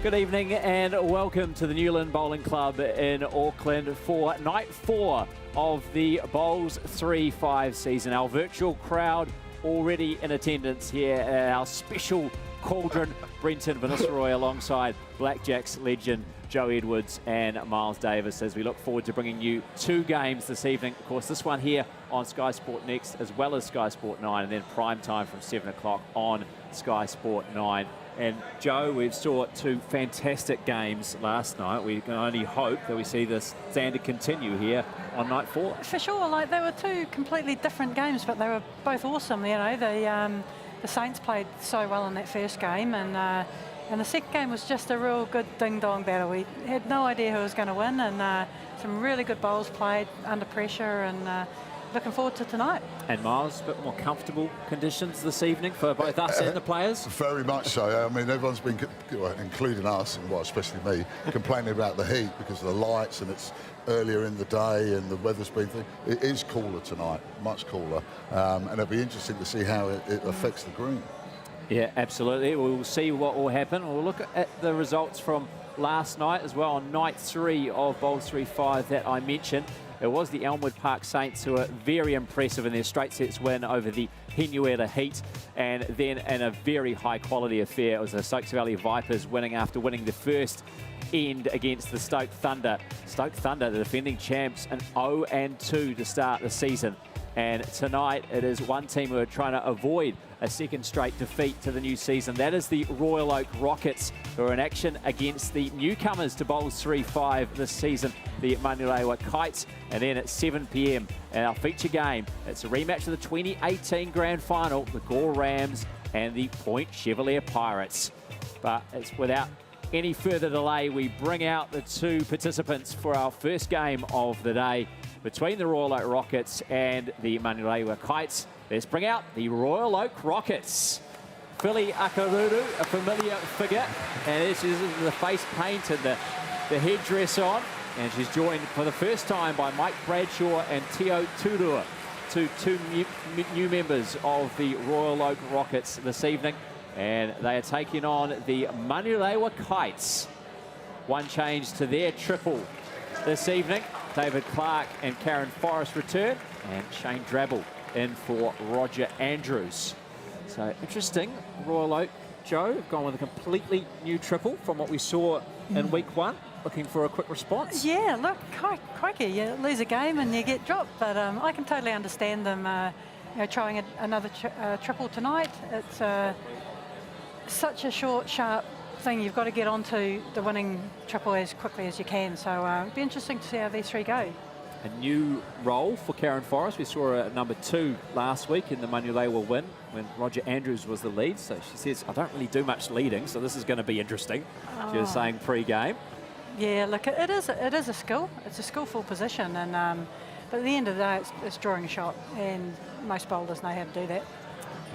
Good evening and welcome to the Newland Bowling Club in Auckland for night 4 of the BOWLS3FIVE season. Our virtual crowd already in attendance here at our special cauldron. Brenton Vanessa-Roy alongside Blackjacks legend Joe Edwards and Miles Davis as we look forward to bringing you 2 games this evening. Of course, this one here on Sky Sport Next as well as Sky Sport 9, and then prime time from 7 o'clock on Sky Sport 9. And Joe, we saw 2 fantastic games last night. We can only hope that we see this standard continue here on night 4. For sure, like they were 2 completely different games, but they were both awesome. You know, the Saints played so well in that first game, and the second game was just a real good ding-dong battle. We had no idea who was going to win, and some really good bowls played under pressure, and looking forward to tonight. And Miles, a bit more comfortable conditions this evening for both us and the players? Very much so. I mean, everyone's been, including us, and well, especially me, complaining about the heat because of the lights, and it's earlier in the day and the weather's been thing. It is cooler tonight, much cooler, and it'll be interesting to see how it affects the green. Yeah, absolutely. We'll see what will happen. We'll look at the results from last night as well on night 3 of BOWLS3FIVE that I mentioned. It was the Elmwood Park Saints who were very impressive in their straight sets win over the Henueta Heat, and then in a very high quality affair, it was the Stokes Valley Vipers winning after winning the first end against the Stoke Thunder. Stoke Thunder, the defending champs, an 0-2 to start the season. And tonight it is one team who are trying to avoid a second straight defeat to the new season. That is the Royal Oak Rockets, who are in action against the newcomers to BOWLS3FIVE this season, the Manurewa Kites. And then at 7 p.m, our feature game, it's a rematch of the 2018 Grand Final, the Gore Rams and the Point Chevalier Pirates. But it's without any further delay, we bring out the 2 participants for our first game of the day between the Royal Oak Rockets and the Manurewa Kites. Let's bring out the Royal Oak Rockets. Philly Akaruru, a familiar figure, and this is the face paint and the headdress on, and she's joined for the first time by Mike Bradshaw and Teo Turua, two new members of the Royal Oak Rockets this evening, and they are taking on the Manurewa Kites. One change to their triple this evening. David Clark and Karen Forrest return, and Shane Drabble in for Roger Andrews. So interesting, Royal Oak, Joe, have gone with a completely new triple from what we saw in week 1. Looking for a quick response. Yeah, look, crikey, you lose a game and you get dropped, but I can totally understand them trying another triple tonight. It's such a short, sharp thing. You've got to get onto the winning triple as quickly as you can. So it'll be interesting to see how these 3 go. A new role for Karen Forrest. We saw her at number 2 last week in the Manurewa win when Roger Andrews was the lead. So she says, I don't really do much leading, so this is going to be interesting. She was saying pre-game. Yeah, look, it is a skill. It's a skillful position, and but at the end of the day, it's drawing a shot, and most bowlers know how to do that.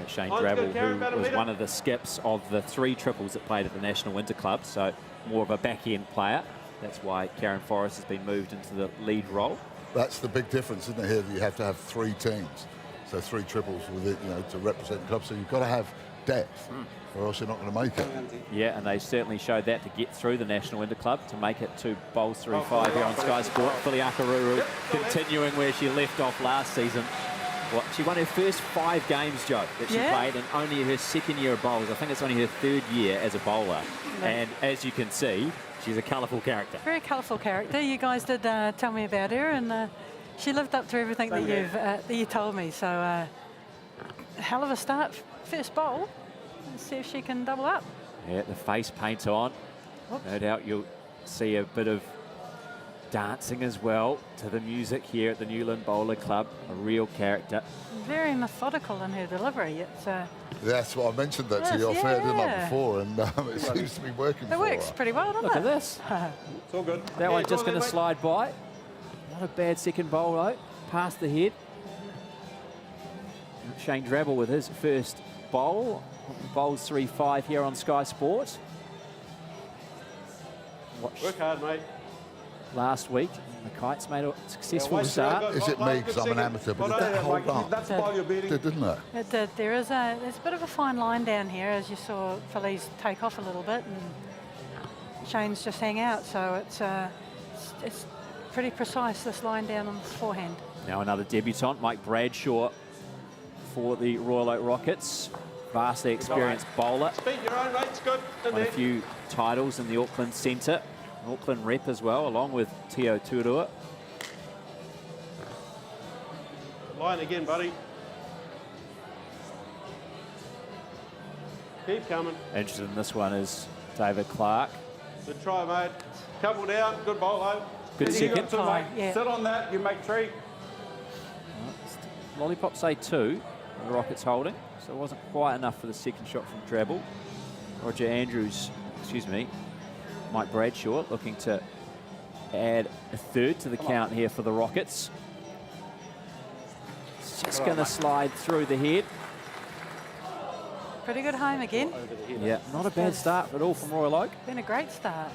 Shane Drabble, who was one of the skips of the 3 triples that played at the National Winter Club, so more of a back-end player. That's why Karen Forrest has been moved into the lead role. That's the big difference, isn't it, here, that you have to have 3 teams. So 3 triples with it, to represent the club. So you've got to have depth, or else you're not going to make it. Yeah, and they certainly showed that to get through the National Winter Club, to make it to BOWLS3FIVE here on Sky Sport. Philly Akaruru continuing where she left off last season. Well, she won her first 5 games, Joe, that she played, and only her 2nd year of bowls. I think it's only her 3rd year as a bowler. And as you can see, she's a colourful character. Very colourful character. You guys did tell me about her, and she lived up to everything that you told me. So, hell of a start, first bowl. Let's see if she can double up. Yeah, the face paint on. Oops. No doubt you'll see a bit of dancing as well to the music here at the Newland Bowler Club. A real character. Very methodical in her delivery. It's that's what I mentioned that to you off air, didn't I, before, and it seems to be working for her. It works pretty well, doesn't it? Look at this. It's all good. That one's just going to slide by. Not a bad second bowl, though. Past the head. Shane Drabble with his first bowl. BOWLS3FIVE here on Sky Sport. Work hard, mate. Last week, the Kites made a successful start. Is it me because I'm an amateur? But did that hold up? That's the ball you're beating. It did, didn't it? It did. There's a bit of a fine line down here, as you saw Felice take off a little bit. And chains just hang out, so it's pretty precise, this line down on the forehand. Now another debutant, Mike Bradshaw, for the Royal Oak Rockets. Vastly experienced bowler. Speed your own rate's good. Won a few titles in the Auckland Centre. An Auckland rep as well, along with Tio Turua. Line again, buddy. Keep coming. Interested in this one is David Clark. Good try, mate. Couple down. Good bowler. Good second. Two, mate. Yeah. Sit on that. You make 3. Lollipop say 2. The Rockets holding. So it wasn't quite enough for the second shot from Drabble. Roger Andrews, excuse me, Mike Bradshaw looking to add a third to the count here for the Rockets. It's just going to slide through the head. Pretty good home again. Yeah, not a bad start at all from Royal Oak. Been a great start.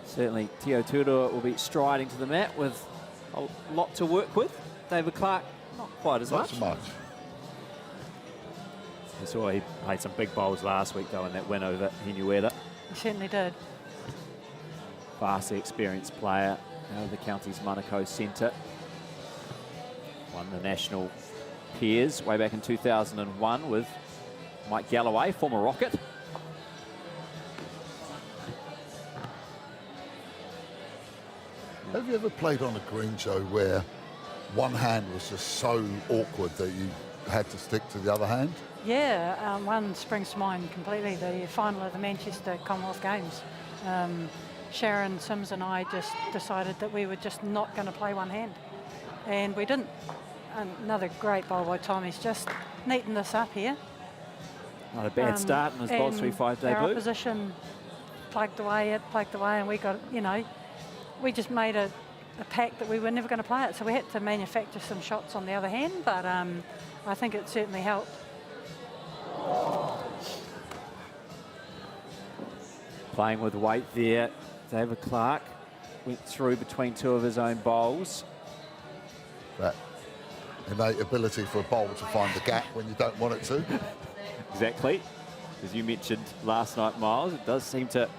Certainly, Tio Turua will be striding to the mat with a lot to work with. David Clark, not quite as much. Not so much. I saw he played some big bowls last week, though, in that win over Hinuera. He certainly did. Vastly experienced player out of the county's Manukau Centre. Won the national peers way back in 2001 with Mike Galloway, former Rocket. Have you ever played on a green show where one hand was just so awkward that you had to stick to the other hand? Yeah, one springs to mind completely, the final of the Manchester Commonwealth Games. Sharon Sims and I just decided that we were just not going to play one hand, and we didn't. Another great bowl by Tom. He's just neatened this up here. Not a bad start in his BOWLS3FIVE debut. Our opposition plugged away, and we got, we just made a pact that we were never going to play it, so we had to manufacture some shots on the other hand, but I think it certainly helped. Playing with weight there, David Clark went through between two of his own bowls. That innate ability for a bowl to find the gap when you don't want it to. Exactly. As you mentioned last night, Miles, it does seem to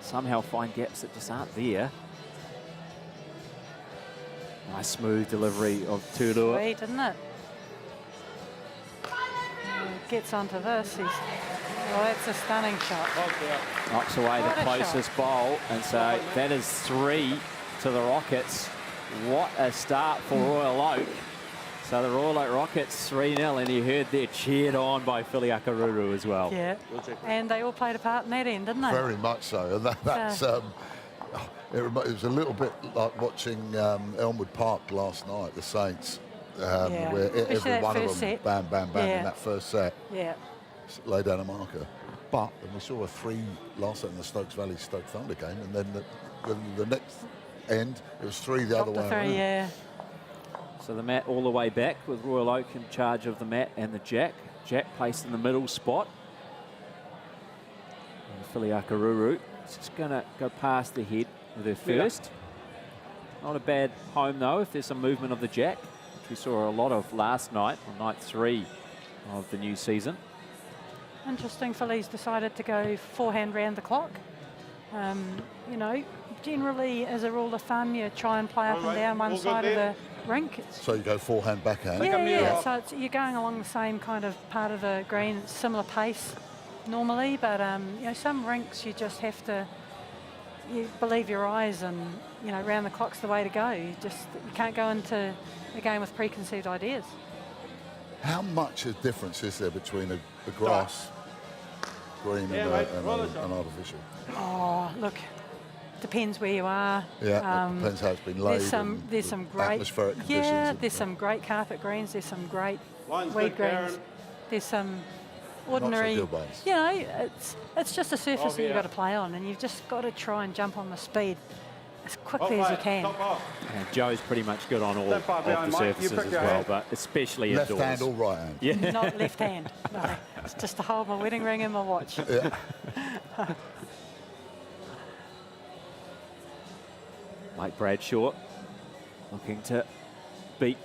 somehow find gaps that just aren't there. Nice smooth delivery of Turua. Sweet, isn't it? Gets onto this. That's a stunning shot. Knocks away the closest bowl, and so that is 3 to the Rockets. What a start for Royal Oak. So the Royal Oak Rockets 3-0, and you heard they're cheered on by Filiakaruru as well. Yeah, and they all played a part in that end, didn't they? Very much so, and that's it was a little bit like watching Elmwood Park last night, the Saints, where every one of them, bam, bam, bam, in that first set. Yeah. Lay down a marker. But then we saw a 3 last set in the Stokes Valley Stoke Thunder game, and then the next end, it was 3 the other way around. Yeah. So the mat all the way back with Royal Oak in charge of the mat and the jack. Jack placed in the middle spot. And Filiakaruru is just going to go past the head with her first. Not a bad home, though, if there's some movement of the jack, which we saw a lot of last night on night 3 of the new season. Interesting, Philly's decided to go forehand round the clock. Generally, as a rule of thumb, you try and play up and down one side of the rink. So you go forehand, backhand? Yeah. So you're going along the same kind of part of the green, it's similar pace normally, but some rinks you just have to believe your eyes, and round the clock's the way to go. You can't go into a game with preconceived ideas. How much a difference is there between a grass green and an artificial? Oh, look, depends where you are. Yeah, depends how it's been laid. There's some great atmospheric conditions. Yeah, there's some great carpet greens. There's some great weed greens. There's some ordinary. Not so good ones. It's just a surface that you've got to play on, and you've just got to try and jump on the speed as quickly as you can. And Joe's pretty much good on all of the surfaces as well, but especially indoors. Left hand or right hand? Yeah. Not left hand. No, it's just to hold my wedding ring and my watch. Yeah. Mike Bradshaw looking to beat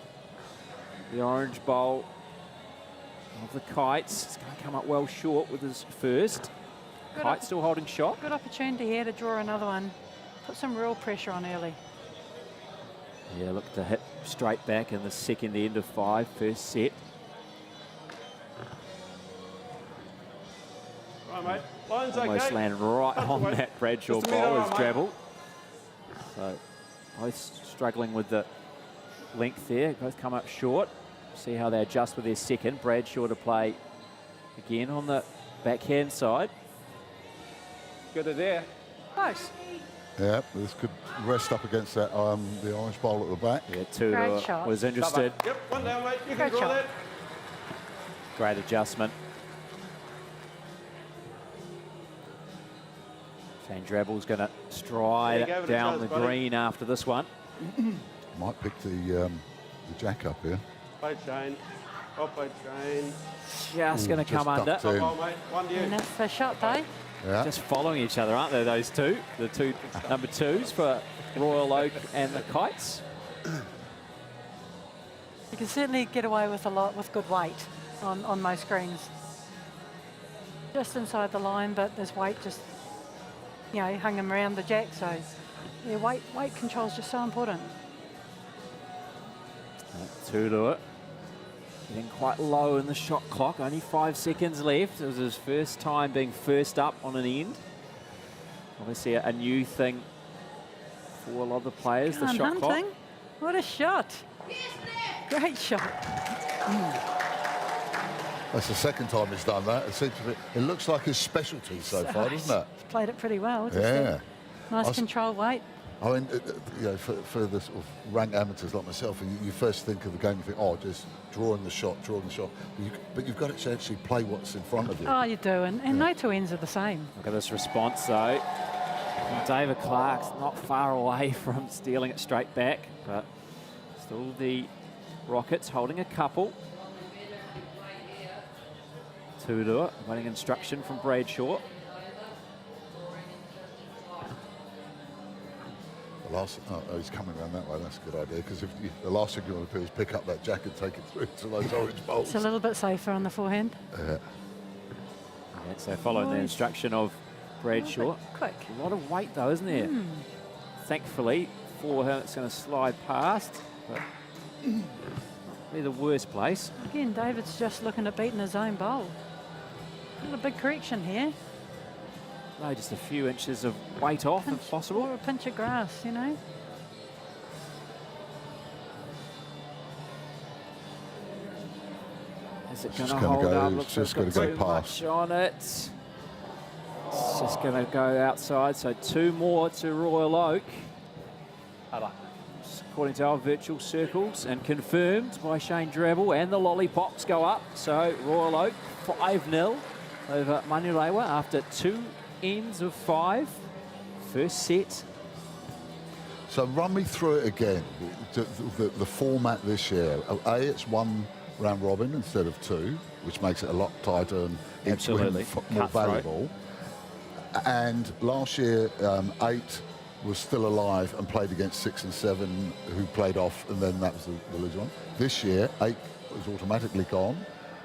the orange bowl of the Kites. It's going to come up well short with his first. Kite still holding shot. Good opportunity here to draw another one. Put some real pressure on early. Yeah, look to hit straight back in the second end of 5, first set. Right, mate. Line's Almost okay. landed right on Wait. that Bradshaw Just a minute, bowler's mate. drabble. So both struggling with the length there. Both come up short. See how they adjust with their second. Bradshaw to play again on the backhand side. Good at there. Close. Yeah, this could rest up against that the orange bowl at the back. Yeah, Great Tudor shot. was interested. Yep, one down, mate. You can Great draw shot. that. Great adjustment. Shane Drabble's going to stride Yeah, give it a down chance, the buddy. green after this one. Might pick the jack up here. Play Shane. Oh, play Shane. Just going to come just under. ducked in. Oh, mate. One to you. And that's the shot, though. Yeah. Just following each other, aren't they, those two? The two number 2s for Royal Oak and the Kites. You can certainly get away with a lot with good weight on most greens. Just inside the line, but there's weight just, you know, hung him around the jack. So, yeah, weight control is just so important. Tudor getting quite low in the shot clock. Only 5 seconds left. It was his first time being first up on an end. Obviously a new thing for a lot of the players, the shot clock. Hunting. What a shot. Great shot. That's the second time he's done that. It seems to be, it looks like his specialty so far, doesn't it? He's played it pretty well. Just Yeah. nice control weight. I mean, you know, for the sort of rank amateurs like myself, you first think of the game, you think, oh, just drawing the shot. But you've got to actually play what's in front of you. Oh, you do. And no two ends are the same. Look at this response though. And David Clark's not far away from stealing it straight back, but still the Rockets holding a couple. Tudor waiting instruction from Bradshaw. He's coming around that way. That's a good idea, because the last thing you want to do is pick up that jack and take it through to those orange bowls. It's a little bit safer on the forehand. Yeah, so following the instruction of Bradshaw. Quick. A lot of weight though, isn't there? Thankfully for him it's going to slide past, but not be the worst place. Again, David's just looking at beating his own bowl. Not a big correction here. No, just a few inches of weight off if possible. Or a pinch of grass, you know. Is it going Just to gonna hold go- up? it's Looks just like it's gonna got go too past. much on it. It's just going to go outside. So 2 more to Royal Oak. According to our virtual circles, and confirmed by Shane Drabble, and the lollipops go up. So Royal Oak 5-0 over Manurewa after 2 ends of 5. First set. So run me through it again, the format this year. It's 1 round robin instead of 2, which makes it a lot tighter and each win Absolutely. more Cutthroat. valuable. And last year, 8 was still alive and played against 6 and 7, who played off, and then that was the loser one. This year, 8 was automatically gone,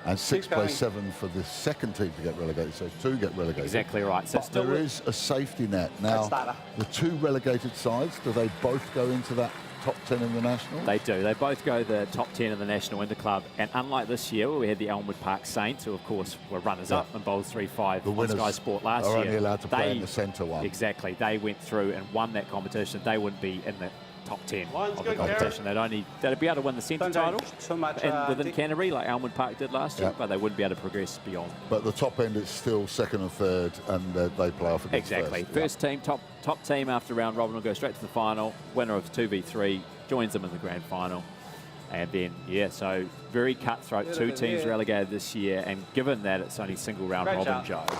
and 6 Keep going. plays 7 for the second team to get relegated, so 2 get relegated. Exactly right. So But still there is a safety net. Now, the 2 relegated sides, do they both go into that top 10 in the National? They do. They both go the top 10 in the National Inter Club. And unlike this year, where we had the Elmwood Park Saints, who, of course, were runners-up in BOWLS3FIVE The on winners Sky Sport last year. are only allowed to play in the centre one. Exactly. They went through and won that competition. They wouldn't be in the top 10 Line's of the good, competition. They'd be able to win the centre title Too much. within Canterbury, like Elmwood Park did last year, Yeah. but they wouldn't be able to progress beyond. But the top end is still 2nd and 3rd, and they play off against Exactly. first. First team, top team after round robin will go straight to the final. Winner of 2v3 joins them in the grand final. And then, yeah, so very cutthroat. 2 teams relegated this year. And given that it's only single round Great robin, job. Joe,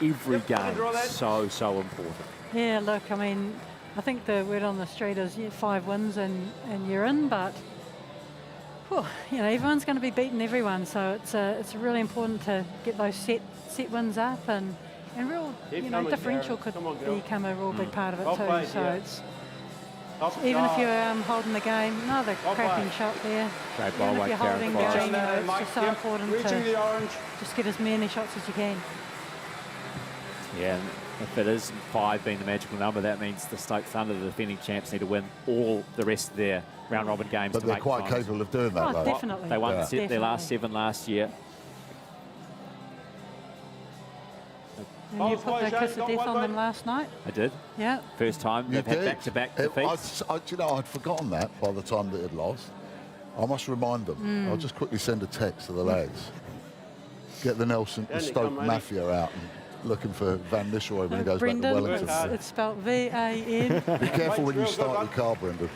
every Yep, you can game draw that. so important. Yeah, look, I mean, I think the word on the street is 5 wins and you're in, but whew, you know, everyone's going to be beating everyone, so it's really important to get those set wins up, and real, Keep you know, coming, differential Karen. could Come on, girl. become a real big part of it Well too. played, So yeah. it's Top even if shot. you're holding the game, another Well cracking played. shot there. Great Even ball if by you're Karen holding the Forrest. game, you know, it's Mike, just so yep. important Reaching to the orange. just get as many shots as you can. Yeah, and if it is 5 being the magical number, that means the Stoke Thunder, the defending champs, need to win all the rest of their round robin games. But to they're make quite finals. capable of doing that, Oh, though. definitely. They won Yeah. their last 7 last year. And you put the kiss of death on them last night. I did. Yeah. First time You they've had did. back-to-back defeats. You know, I'd forgotten that by the time that it lost. I must remind them. I'll just quickly send a text to the lads. Get the Nelson and Stoke Mafia out and looking for Van Nistelrooy when he goes Brendan, back to Wellington. it's spelled V-A-N. Be careful when you Real start good, your car, Brendan.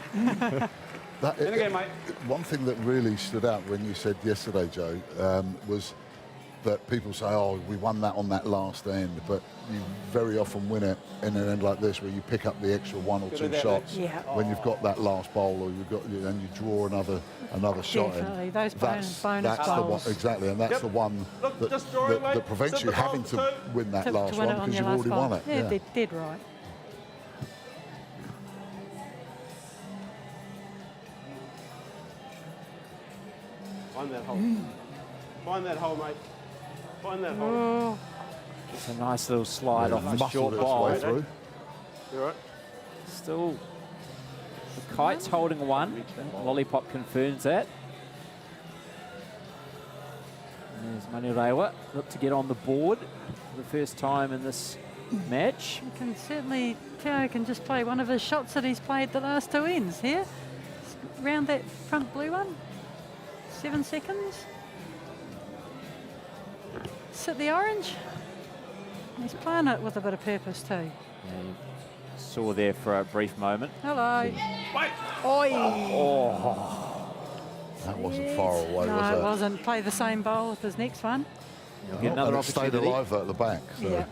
In again, mate. One thing that really stood out when you said yesterday, Joe, was that people say, oh, we won that on that last end, but you very often win it in an end like this where you pick up the extra 1 or 2 shots Yeah. when you've got that last bowl, or and you draw another shot in. Definitely, those bonus that's the one, bowls. exactly, and that's Yep. the one Look, that, just drawing, mate. that prevents Sit you the having bowl to for 2. win that To last win one it on because your you've already last won bowl. it. Yeah, dead right. Find that hole. Find that hole, mate. Find that hole. Oh, It's a nice little slide off the Muscled short its ball. way through. You all right? Still, the Kite's holding 1. Lollipop confirms that. And there's Manurewa, look to get on the board for the first time in this match. you can certainly, Teo can just play one of his shots that he's played the last 2 ends here. Round that front blue one. 7 seconds. Sit the orange. He's playing it with a bit of purpose too. Yeah, you saw there for a brief moment. Hello. Wait. Oi. That wasn't far away, No, was it it? wasn't. Play the same bowl with his next one. You'll get another And it stayed opportunity. alive at the back. So. Yeah.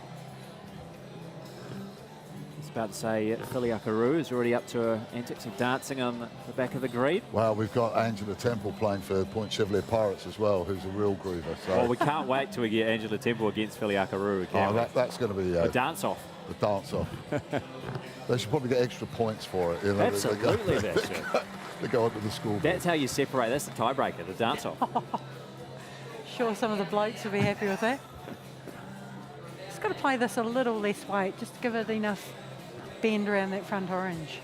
I was about to say Philly Akaru is already up to her antics and dancing on the back of the green. Well, we've got Angela Temple playing for Point Chevalier Pirates as well, who's a real groover. So. Well, we can't wait till we get Angela Temple against Philly Akaru. That's going to be A dance-off. the dance-off. They should probably get extra points for it. You know, Absolutely, they that's it. they go onto the scoreboard. That's how you separate. That's the tiebreaker, the dance-off. Sure, some of the blokes will be happy with that. Just got to play this a little less weight, just to give it enough bend around that front orange.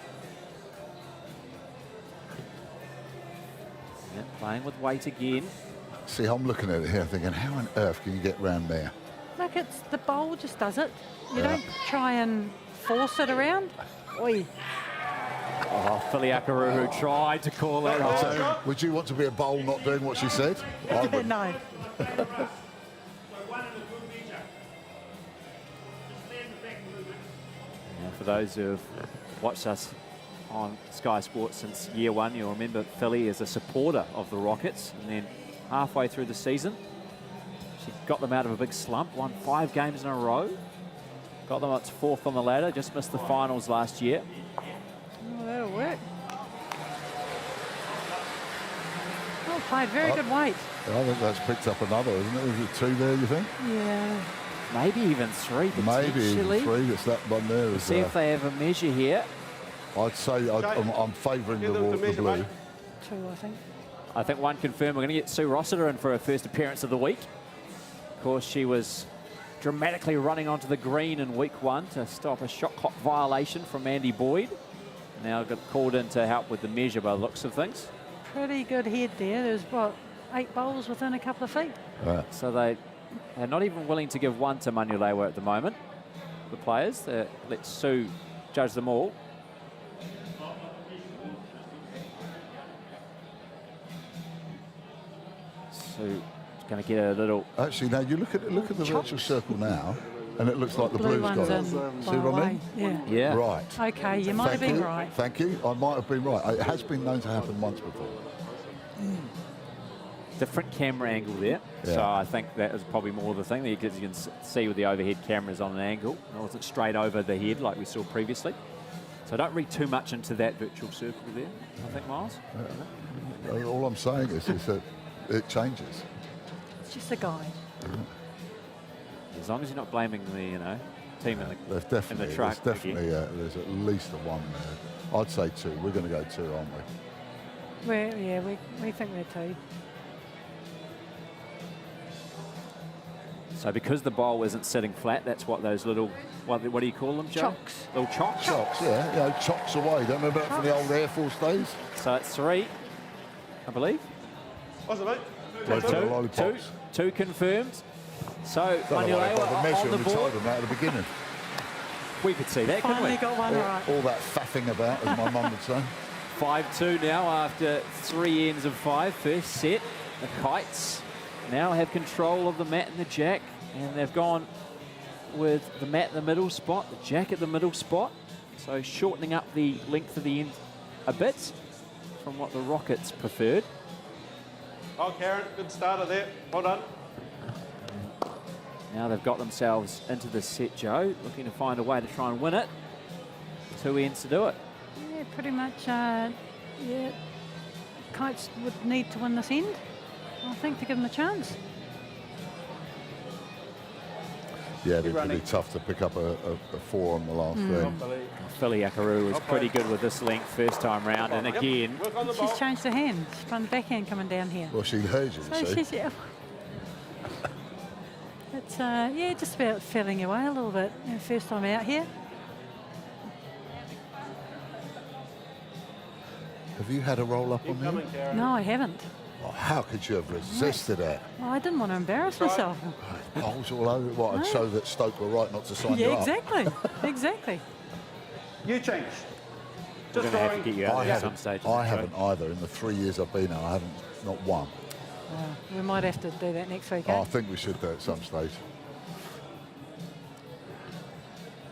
Yeah, playing with weight again. See, I'm looking at it here thinking, how on earth can you get round there? Look, it's the bowl just does it. You Yeah. don't try and force it around. Oi. Oh, Philly Akaru who tried to call it home. So, would you want to be a bowl not doing what she said? I would. No. For those who have watched us on Sky Sports since year 1, you'll remember Philly is a supporter of the Rockets, and then halfway through the season, she got them out of a big slump, won 5 games in a row, got them up to 4th on the ladder, just missed the finals last year. Oh, that'll work. Oh, played very good weight. I think that's picked up another, isn't it? Is it 2 there, you think? Yeah. Maybe even 3 Maybe potentially. even 3. It's that one there. Is, See if they have a measure here. I'd say I'm favouring Give the them the measure, blue. mate. 2, I think. I think one confirmed. We're going to get Sue Rossiter in for her first appearance of the week. Of course, she was dramatically running onto the green in week 1 to stop a shot clock violation from Andy Boyd. Now got called in to help with the measure by the looks of things. Pretty good head there. There's, what, 8 bowls within a couple of feet? So they're not even willing to give one to Manurewa at the moment, the players. Let Sue judge them all. Sue's going to get a little... Actually, now you look at the virtual circle now, and it looks like the Blue blue's one's got in it. See by what I way. mean? Yeah. Yeah. Right. Okay, you might have Thank been you. right. Thank you. I might have been right. It has been known to happen once before. Different camera angle there. Yeah. So I think that is probably more the thing, because you can see with the overhead cameras on an angle. It wasn't straight over the head like we saw previously. So don't read too much into that virtual circle there, I think, Miles. All I'm saying is that it changes. It's just a guide. As long as you're not blaming the, team There's in definitely, the truck. there's at least a 1 there. I'd say 2. We're going to go 2, aren't we? We think we're 2. So because the bowl isn't sitting flat, that's what those little, what do you call them, Joe? Chocks. Little chocks? Chocks, yeah. You know, chocks away. Don't remember that from the old Air Force days? So it's 3, I believe. What's it, mate? Those little lollipops. Two confirmed. So Don't know why they Manurewa bothered measuring. on the We board. told them that at the beginning. We could see that, couldn't Finally we? got one right. All that faffing about, as my mum would say. 5-2 now after 3 ends of 5. First set. The Kites now have control of the mat and the jack, and they've gone with the mat in the middle spot, the jack at the middle spot, so shortening up the length of the end a bit from what the Rockets preferred. Oh, Karen, good starter there. Well done. Now they've got themselves into the set, Joe, looking to find a way to try and win it. 2 ends to do it. Yeah, pretty much. Yeah, Kites would need to win this end, I think, to give them a chance. Yeah, it'd be running. tough to pick up a 4 on the last end. Philly Akaru was pretty good with this length first time round, and again, Work on the ball. She's changed her hand. She's found the backhand coming down here. Well, she heard you, So see. she's, yeah. It's, yeah, just about feeling your way a little bit. First time out here. Have you had a roll up on Keep coming, me? Karen. No, I haven't. Oh, how could you have resisted it? Well, I didn't want to embarrass myself. Bowls all over. What, and show that Stoke were right not to sign you Yeah, up? exactly. Exactly. You change. we're Just going to have to throwing. get you out I there at some haven't, stage. I haven't either. In the 3 years I've been here, I haven't, not one. We might have to do that next week, Oh, eh? I think we should do it at some stage.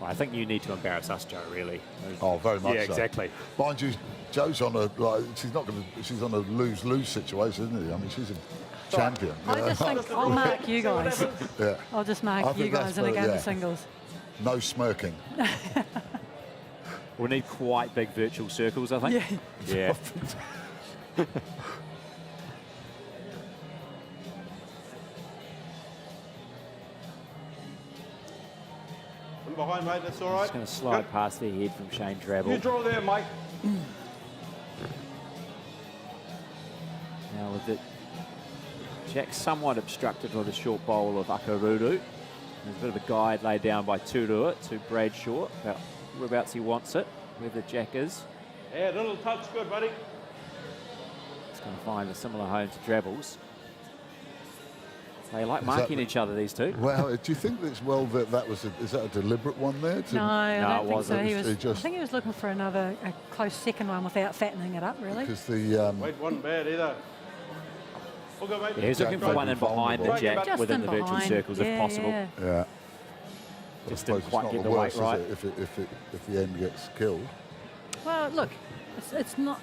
Well, I think you need to embarrass us, Joe, really. Oh, very much Yeah, so. exactly. Mind you, Joe's on a, like, she's on a lose-lose situation, isn't she? I mean, she's a champion. you I know? just think I'll mark you guys. Yeah. I'll just I mark you think that's guys in a the- game yeah. of singles. No smirking. We'll need quite big virtual circles, I think. Yeah. Yeah. I'm behind, mate. That's all right. Just going to slide Yep. past their head from Shane You Drabble. draw there, mate. Now with the jack somewhat obstructed with a short bowl of Akaruru. There's a bit of a guide laid down by Turua to Bradshaw about whereabouts he wants it, where the jack is. Yeah, little touch. Good, buddy. It's going to find a similar home to Drabble's. They like that marking the- each other, these two. Well, do you think it's well that was is that a deliberate one there? No, I No, don't it think wasn't. so. He It was, was just- I think he was looking for a close second one without fattening it up, really. Because the Wait, wasn't bad either. All good, mate. Yeah, he's looking for Jack one in may be behind the vulnerable. jack Just within in the virtual behind. circles Yeah, if possible. yeah. yeah. Just I didn't suppose quite it's get not the the weight worst, right. is it, if the end gets killed. Well, look, it's not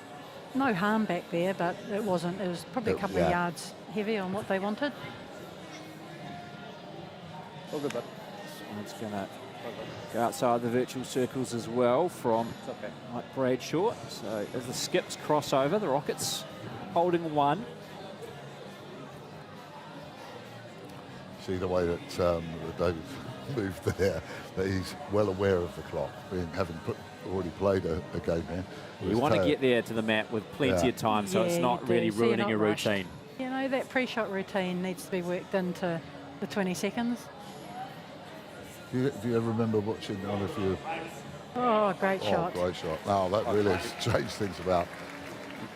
no harm back there, but it wasn't. It was probably a couple of Yeah. yards heavy on what they wanted. All good, bud. It's going to go outside the virtual circles as well from It's okay. Mike Bradshaw. So as the skips cross over, the Rockets holding one. See the way that David moved there, that he's well aware of the clock, having already played a game there. You want to get there to the mat with plenty Yeah. of time, so it's Yeah, not you do, really so you're ruining not your rushed. routine. You know, that pre-shot routine needs to be worked into the 20 seconds. Do you ever remember watching one of you? Oh, great shot. Oh, great shot. Oh, that really has changed things about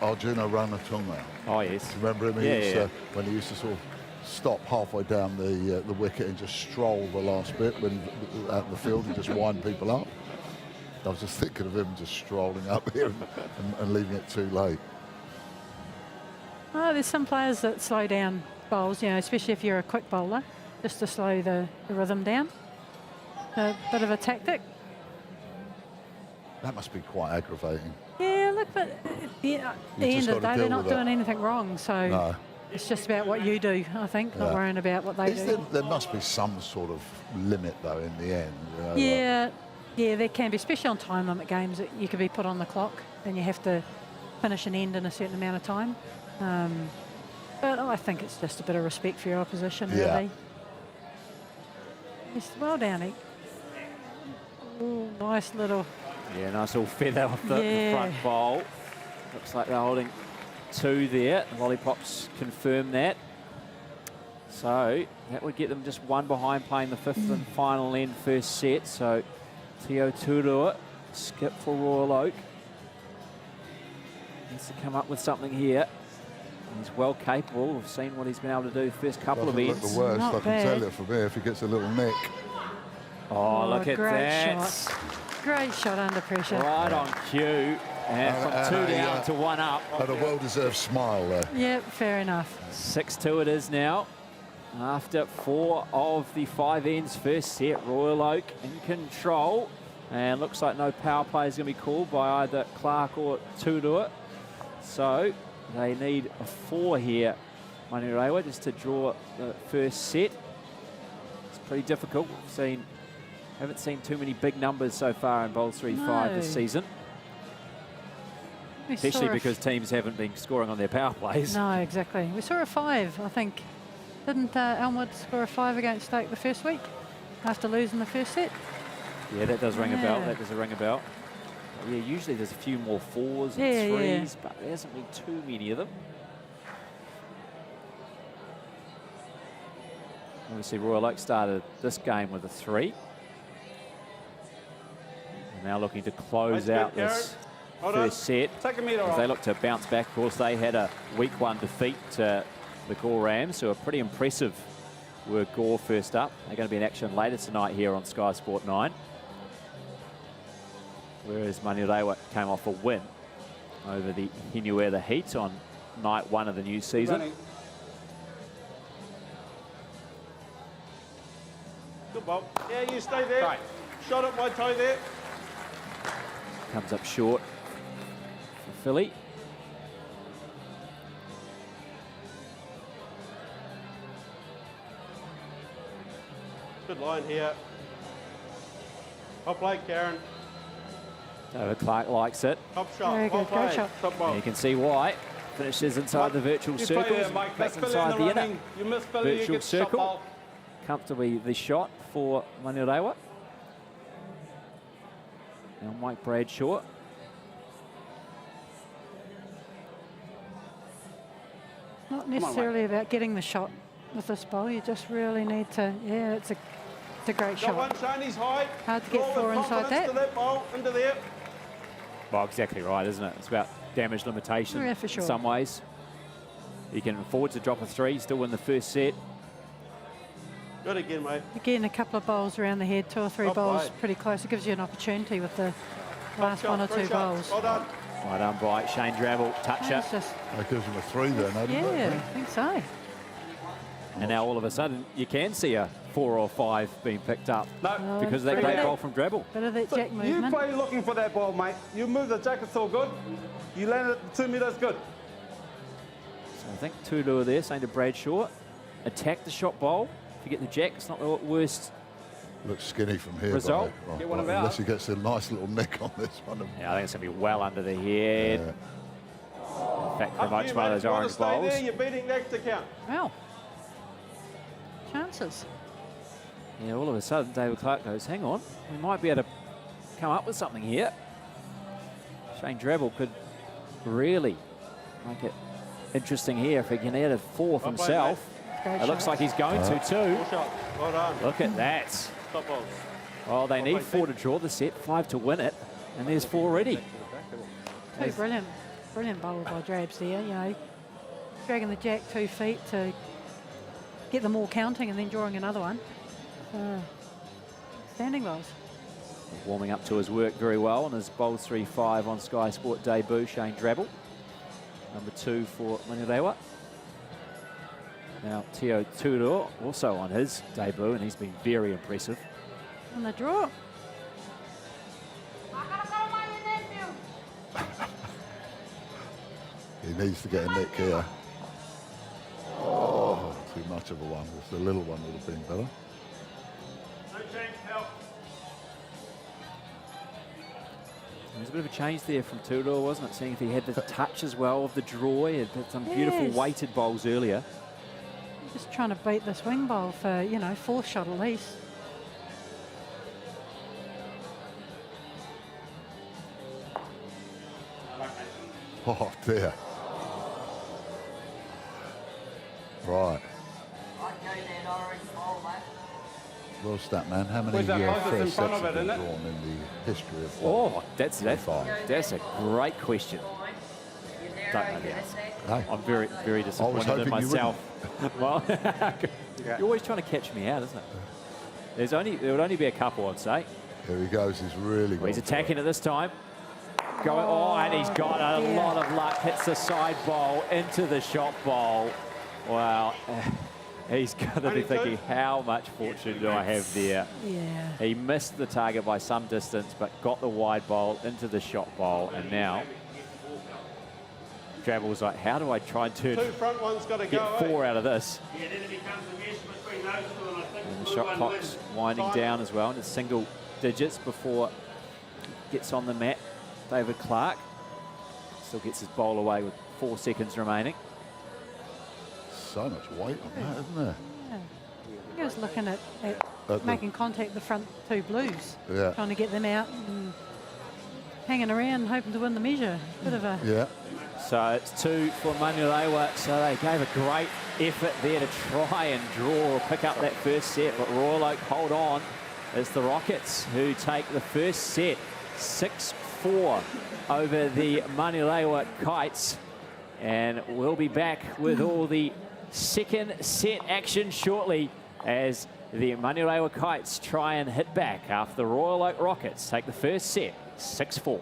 Arjuna Ranatunga. Oh, yes. Do you remember him? He Yeah, used yeah. to- when he used to sort of stop halfway down the wicket and just stroll the last bit when out in the field and just wind people up. I was just thinking of him just strolling up here and leaving it too late. Oh, there's some players that slow down bowls, you know, especially if you're a quick bowler, just to slow the rhythm down. A bit of a tactic. That must be quite aggravating. Yeah, look, but at the end just of the gotta day, they're deal not with it. doing anything wrong. So No. it's just about what you do, I think, not Yeah. worrying about what they do. There must be some sort of limit, though, in the end. You know, Yeah, there can be, especially on time limit games, that you could be put on the clock and you have to finish an end in a certain amount of time. But I think it's just a bit of respect for your opposition, Yeah. really. Yes, well done, Nick. Ooh, nice little. Yeah, nice little feather off the Yeah. front bowl. Looks like they're holding two there. The lollipops confirm that. So that would get them just one behind playing the fifth and final end first set. So Tio Turua, skip for Royal Oak. Needs to come up with something here. He's well capable. We've seen what he's been able to do first couple of ends. Look the worst, Not I can tell it from here if he gets a little nick. Oh, look at great that. shot. Great shot under pressure. Right on cue. And from 2 down to 1 up. Had a well-deserved smile there. Yep, fair enough. 6-2 it is now. After 4 of the 5 ends first set, Royal Oak in control. And looks like no power play is going to be called by either Clark or Turua. So they need a 4 here, Manurewa, just to draw the first set. It's pretty difficult. Haven't seen too many big numbers so far in BOWLS3FIVE this season. Especially because teams haven't been scoring on their power plays. No, exactly. We saw a 5, I think. Didn't Elmwood score a 5 against Stoke the first week after losing the first set? Yeah, that does ring a bell. That does ring a bell. Yeah, usually there's a few more 4s and 3s, but there hasn't been too many of them. Obviously, Royal Oak started this game with a 3. And now looking to close out this first set. As they look to bounce back. Of course, they had a week 1 defeat to the Gore Rams, who are pretty impressive. Were Gore first up. They're going to be in action later tonight here on Sky Sport 9. Whereas Manurewa came off a win over the Hinuera Heat on night 1 of the new season. Good ball. Yeah, you stay there. Right. Shot at my toe there. Comes up short for Philly. Good line here. Well played, Karen. David Clark likes it. Top shot. Very Well good, great played. shot. Top ball. And you can see why. Finishes inside the virtual circles, back inside the inner You miss Philly, you virtual get shot circle. ball. Comfortably the shot for Manurewa. Now Mike Bradshaw. Not necessarily about getting the shot with this ball. You just really need to, it's a great Got shot. one, Shani's high. Hard to get Draw 4 with inside confidence to that ball, into there. Well, exactly right, isn't it? It's about damage limitation Yeah, for sure. in some ways. You can afford to drop a 3, still win the first set. Good again, mate. Again, a couple of bowls around the head, 2 or 3 Well bowls played. pretty close. It gives you an opportunity with the last Top 1 or shot, 2 great shot. bowls. Well done. Right done by Shane Drabble, touch it. It's just, That gives him a 3 there, no? doesn't yeah, it? I think so. And now all of a sudden you can see a 4 or 5 being picked up No. because of that Bit great of goal from Drabble. Bit of that So jack you movement. play looking for that ball, mate. You move the jacket so good. You land it 2 meters good. So I think Turua there saying to Bradshaw, attack the shot bowl. If you get the jack, it's not the worst. Looks skinny from here. Result. Right, Get one of unless ours. he gets a nice little nick on this one. Yeah, I think it's going to be well under the head. Yeah. In fact, for Up to much you, one of mate. those You wanna orange stay bowls. there, you're beating next account. Wow. Chances. Yeah, all of a sudden David Clark goes, hang on, we might be able to come up with something here. Shane Drabble could really make it interesting here if he can add a 4th Well played, himself. Great It looks shot. like he's going to too. Good shot. Well done. Look at that. Top balls. Well, they Well need played, 4 to draw the set, 5 to win it, and there's 4 already. Two brilliant bowl by Drabs there, you know. Dragging the jack 2 feet to get them all counting and then drawing another one. Standing bowls. Warming up to his work very well on his BOWLS3FIVE on Sky Sport debut, Shane Drabble. Number 2 for Manurewa. Now Tio Turua also on his debut, and he's been very impressive. On the draw. He needs to get a nick here. Oh, too much of a one. Just a little one would have been better. No change, help. There's a bit of a change there from Turua, wasn't it? Seeing if he had the touch as well of the draw. He had some beautiful Yes. weighted bowls earlier. Just trying to beat this wing bowl for, you know, 4th shot at least. Oh dear. Right. Well, Statman, how many Where's that closest in first front sets of have it, been isn't it? drawn in the history of Oh, BOWLS3FIVE? that's a great question. Don't know the answer. No. I'm very disappointed in hoping you myself. Well, you're always trying to catch me out, isn't it? There would only be a couple, I'd say. Here he goes, he's really Well, he's gone for attacking it this time. Going, and he's got a lot of luck. Hits the side bowl into the shot bowl. Wow. He's got to be thinking, how much fortune do I have there? Yeah. He missed the target by some distance, but got the wide bowl into the shot bowl. And now, Travel's like, how do I try and Two front ones got to get go. 4 out of this? Yeah, then it becomes a mess between those two, and I think And the blue shot one clock's wins. winding down as well, and it's single digits before he gets on the mat. David Clark still gets his bowl away with 4 seconds remaining. so much weight on that, isn't there? Yeah. He was looking at making contact the front 2 blues, Yeah. trying to get them out and hanging around, hoping to win the measure. Bit of a Yeah. So it's 2 for Manurewa. So they gave a great effort there to try and draw or pick up that first set, but Royal Oak hold on. It's the Rockets who take the first set 6-4 over the Manurewa Kites. And we'll be back with all the second set action shortly as the Manurewa Kites try and hit back after the Royal Oak Rockets take the first set 6-4.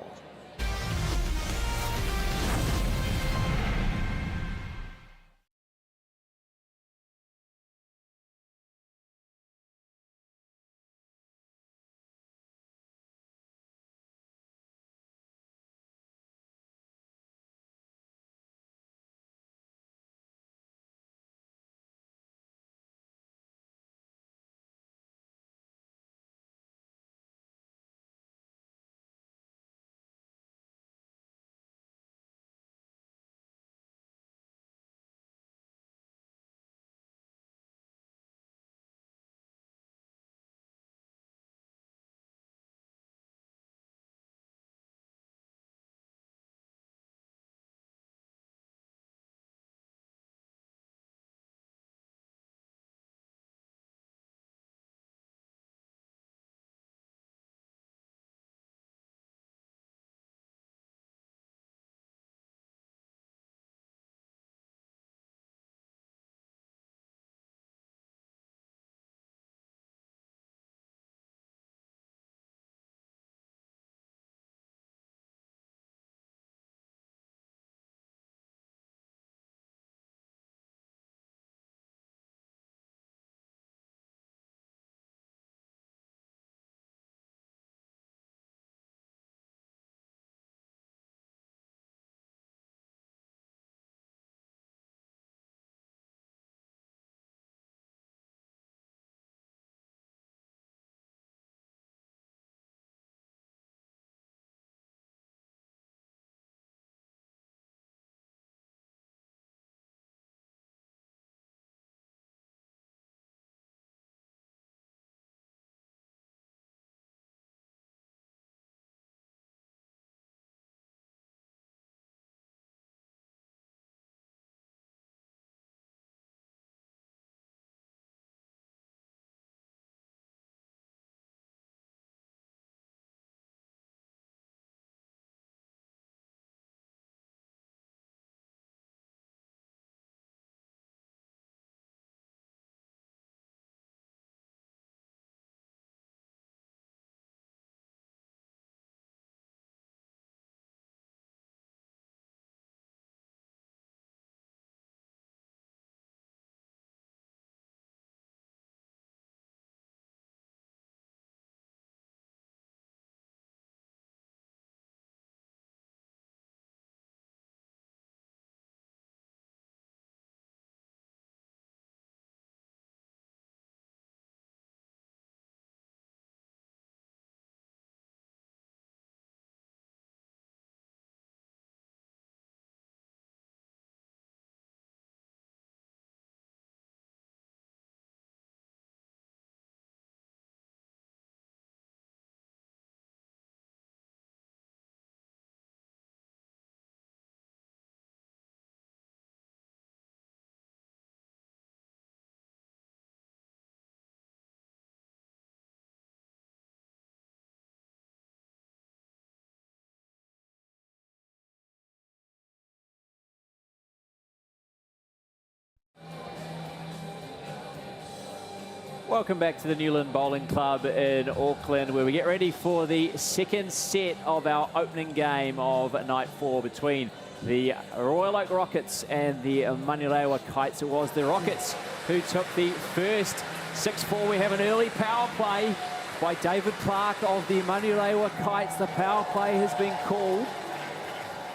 Welcome back to the Newland Bowling Club in Auckland, where we get ready for the second set of our opening game of night 4 between the Royal Oak Rockets and the Manurewa Kites. It was the Rockets who took the first 6-4. We have an early power play by David Clark of the Manurewa Kites. The power play has been called.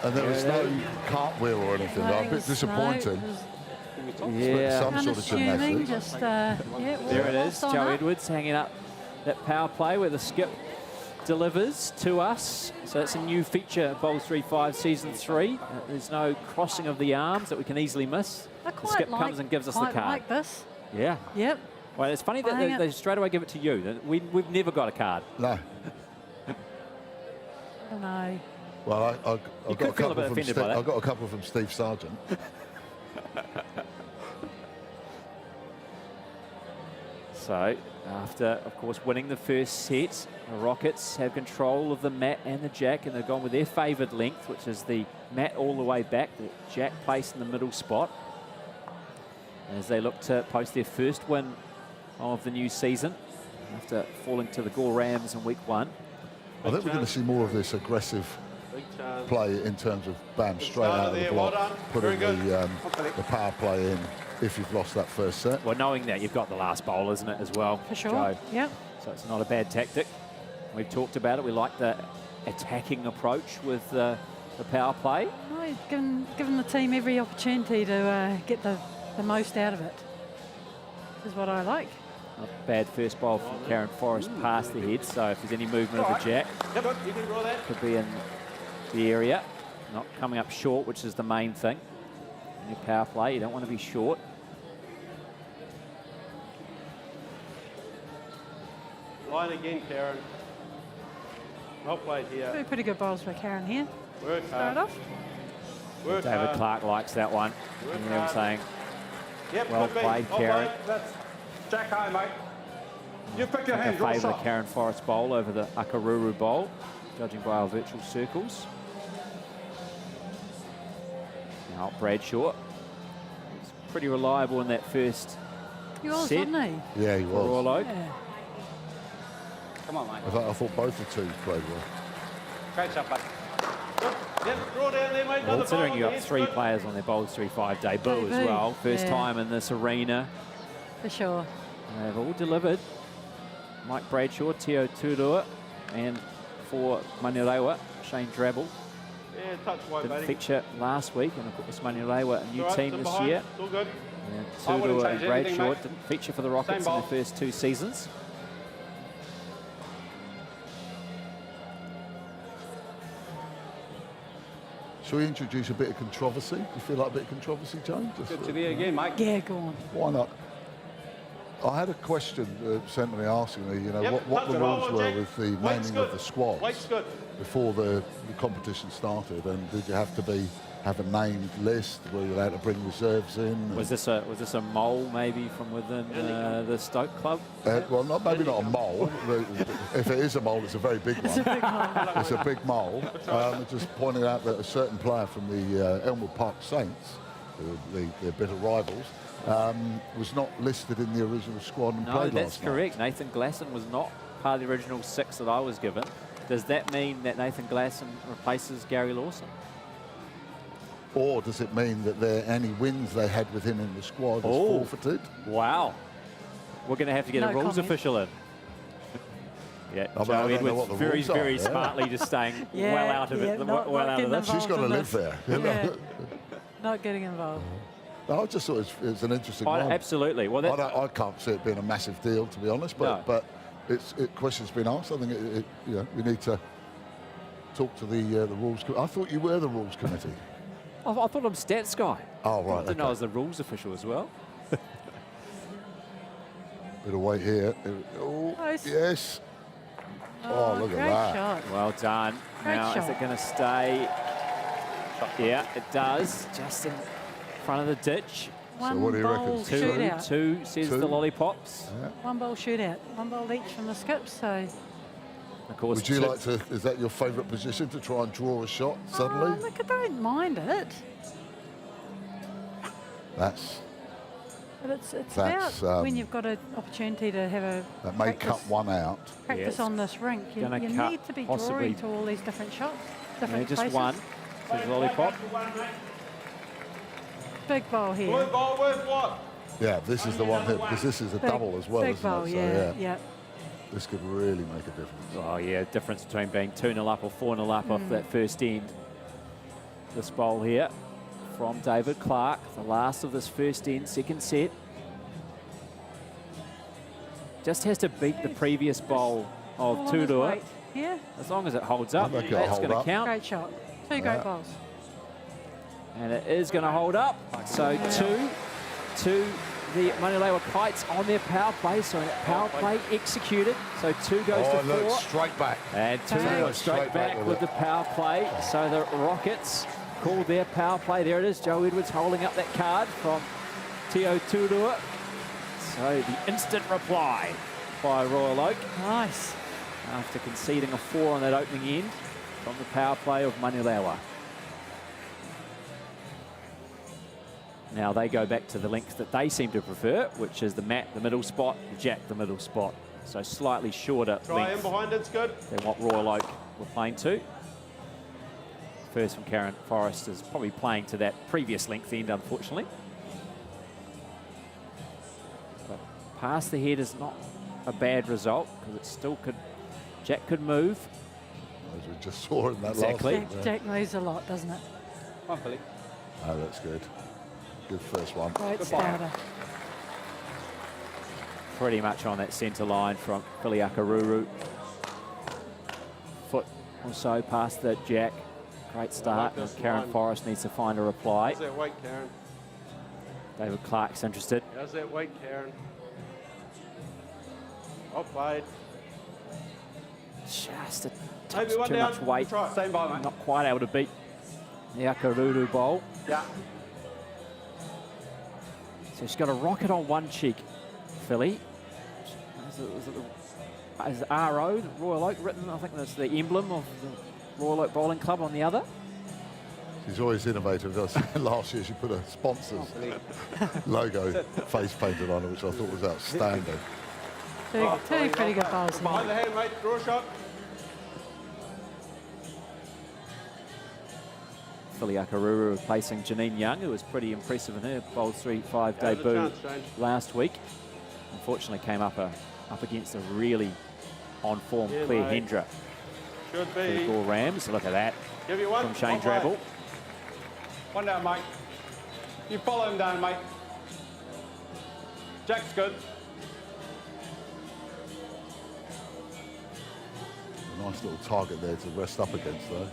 And there was no cartwheel or anything. A bit disappointing. Yeah. Some sort of gymnastics. Just, There it is, Joe Edwards hanging up that power play where the skip delivers to us. So it's a new feature, BOWLS3FIVE Season 3. There's no crossing of the arms that we can easily miss. The skip comes and gives us the card. like this. Yeah. Yep. Well, it's funny that they straight away give it to you. We've never got a card. No. I know. Well, I've got a couple from offended by that. I've got a couple from Steve Sargent. So, after, of course, winning the first set, the Rockets have control of the mat and the jack, and they've gone with their favoured length, which is the mat all the way back, the jack placed in the middle spot, as they look to post their first win of the new season after falling to the Gore Rams in week 1. I think we're going to see more of this aggressive play in terms of bam, straight out of the block, putting the power play in if you've lost that first set. Well, knowing that, you've got the last bowl, isn't it, as well, For sure. Joe? Yep. So it's not a bad tactic. We've talked about it. We like the attacking approach with the power play. No, given the team every opportunity to get the most out of it. This is what I like. Not a bad first bowl from Karen Forrest past the head, so if there's any movement of the jack, could be in the area. Not coming up short, which is the main thing. In your power play, you don't want to be short. Line again, Karen. Well played here. Pretty good bowls by Karen here. Work Start hard. off. Work David hard. Clark likes that one. Work You know what I'm hard. saying? Yep, Well could be. played, Well Karen. played. That's Jack high, mate. You pick your hand, I draw favour the shot. Karen Forrest bowl over the Akaruru bowl, judging by our virtual circles. Now Bradshaw. He's pretty reliable in that first He was, set wasn't he? Yeah, he for Royal was. Oak. Yeah. Come on, mate. I thought both the two played well. Great shot, bud. Good. Yep, draw down there, mate. Another Considering bowl you on got the 3 edge, good. players on their BOWLS3FIVE debut as Debut, well. First yeah. time in this arena. For sure. They've all delivered. Mike Bradshaw, Teo Turua, and for Manurewa, Shane Drabble. Yeah, touch wide, Didn't buddy. feature last week, and of course Manurewa, a new All right, team sit this behind. year. It's all good. And I wouldn't Turua and change anything, Bradshaw mate. didn't feature for the Rockets in Same the bowl. first 2 seasons. Shall we introduce a bit of controversy? Do you feel like a bit of controversy, Joe? Just, Good to be again, mate. Yeah, go on. why not? I had a question sent to me asking me, you know, Yep, what touch the it, hold rules on, were Jake. with the Weight's naming good. of the squads Weight's good. before the competition started, and did you have to have a named list? Were you allowed to bring reserves in? Was this a mole maybe from within the Stoke club? Well, maybe not a mole. If it is a mole, it's a very big one. It's a big mole. Just pointing out that a certain player from the Elmwood Park Saints, their bitter rivals, was not listed in the original squad and No, played that's last night. correct. Nathan Glasson was not part of the original 6 that I was given. Does that mean that Nathan Glasson replaces Gary Lawson? Or does it mean that any wins they had with him in the squad is forfeited? Wow. We're going to have to get No a rules comment. official in. Yeah, I Joe don't know Edwards what the very, rules are, very yeah. smartly just staying Yeah, well out of yeah, it. not well out of getting this. She's got to involved in live there. You know? Yeah. Not getting involved. No, I just thought it's an interesting one. Absolutely. Well, I can't see it being a massive deal, to be honest, but questions been asked. I think we need to talk to the rules. I thought you were the rules committee. I thought I'm stats guy. Oh, right. I didn't know I okay. was the rules official as well. Bit of weight here. Oh, Nice. yes. Oh, look at great that. shot. Well done. Great Now, is shot. it going to stay? Yeah, it does. Just in front of the ditch. One what do you bowl reckon? shootout. Two says Two. the lollipops. One bowl shootout. One bowl each from the skips. So Of course, Would you like to, is that your favourite position, to try and draw a shot suddenly? look, I don't mind it. That's But it's That's, about when you've got an opportunity to have a that may cut one out. practice on this rink. You Gonna need cut to be possibly- drawing to all these different shots, Yeah, different just places. one. Says Lollipop. Big bowl Blue here. ball with what? Yeah, this is the one here, because this is a double as well, Big isn't bowl, it? So, yeah, yeah. this could really make a difference. Oh yeah, difference between being 2-0 up or 4-0 up off that first end. This bowl here from David Clark, the last of this first end, second set. Just has to beat the previous bowl of All on his Tudor. weight. Yeah, As long as it holds up, I think it'll that's hold going to up. count. great shot. Two great bowls. And it is going to hold up. So 2 to the Manurewa Kites on their power play. So power play executed. So 2 goes to 4. Look, straight back. And 2 goes straight back with the power play. So the Rockets called their power play. There it is. Joe Edwards holding up that card from Tio Tudor. So the instant reply by Royal Oak Nice. after conceding a 4 on that opening end from the power play of Manurewa. Now they go back to the length that they seem to prefer, which is the mat, the middle spot, the jack, the middle spot. So slightly shorter Try in length behind, it's good. than what Royal Oak were playing to. First from Karen Forrest is probably playing to that previous length end, unfortunately. But past the head is not a bad result because it still could, jack could move. As we just saw in that Exactly. last one. Jack moves a lot, doesn't it? Come on, Billy. Oh, that's good. Good first one. Great starter. Pretty much on that centre line from Billy Akaruru. Foot or so past the jack. Great start. this Karen line. Forrest needs to find a reply. How's that weight, Karen? David Clark's interested. How's that weight, Karen? Well played. Just a Maybe touch one too down. much weight. Try. Same by, mate. Not quite able to beat the Akaruru bowl. Yeah. So she's got a rocket on one cheek, Philly. Is it RO, Royal Oak, written? I think that's the emblem of the Royal Oak Bowling Club on the other. She's always innovative. Last year she put a sponsor's logo face painted on it, which I thought was outstanding. Two pretty good bowls Behind here. the hand, mate. Draw a shot. Philly Akaruru replacing Janine Young, who was pretty impressive in her BOWLS3FIVE Have a debut chance, Shane. last week. Unfortunately came up against a really on-form Yeah, Claire mate. Hendra Should for the be. Gore Rams. Look at that Give you one. from Shane Well played. Drabble. One down, mate. You follow him down, mate. Jack's good. A nice little target there to rest up against, though.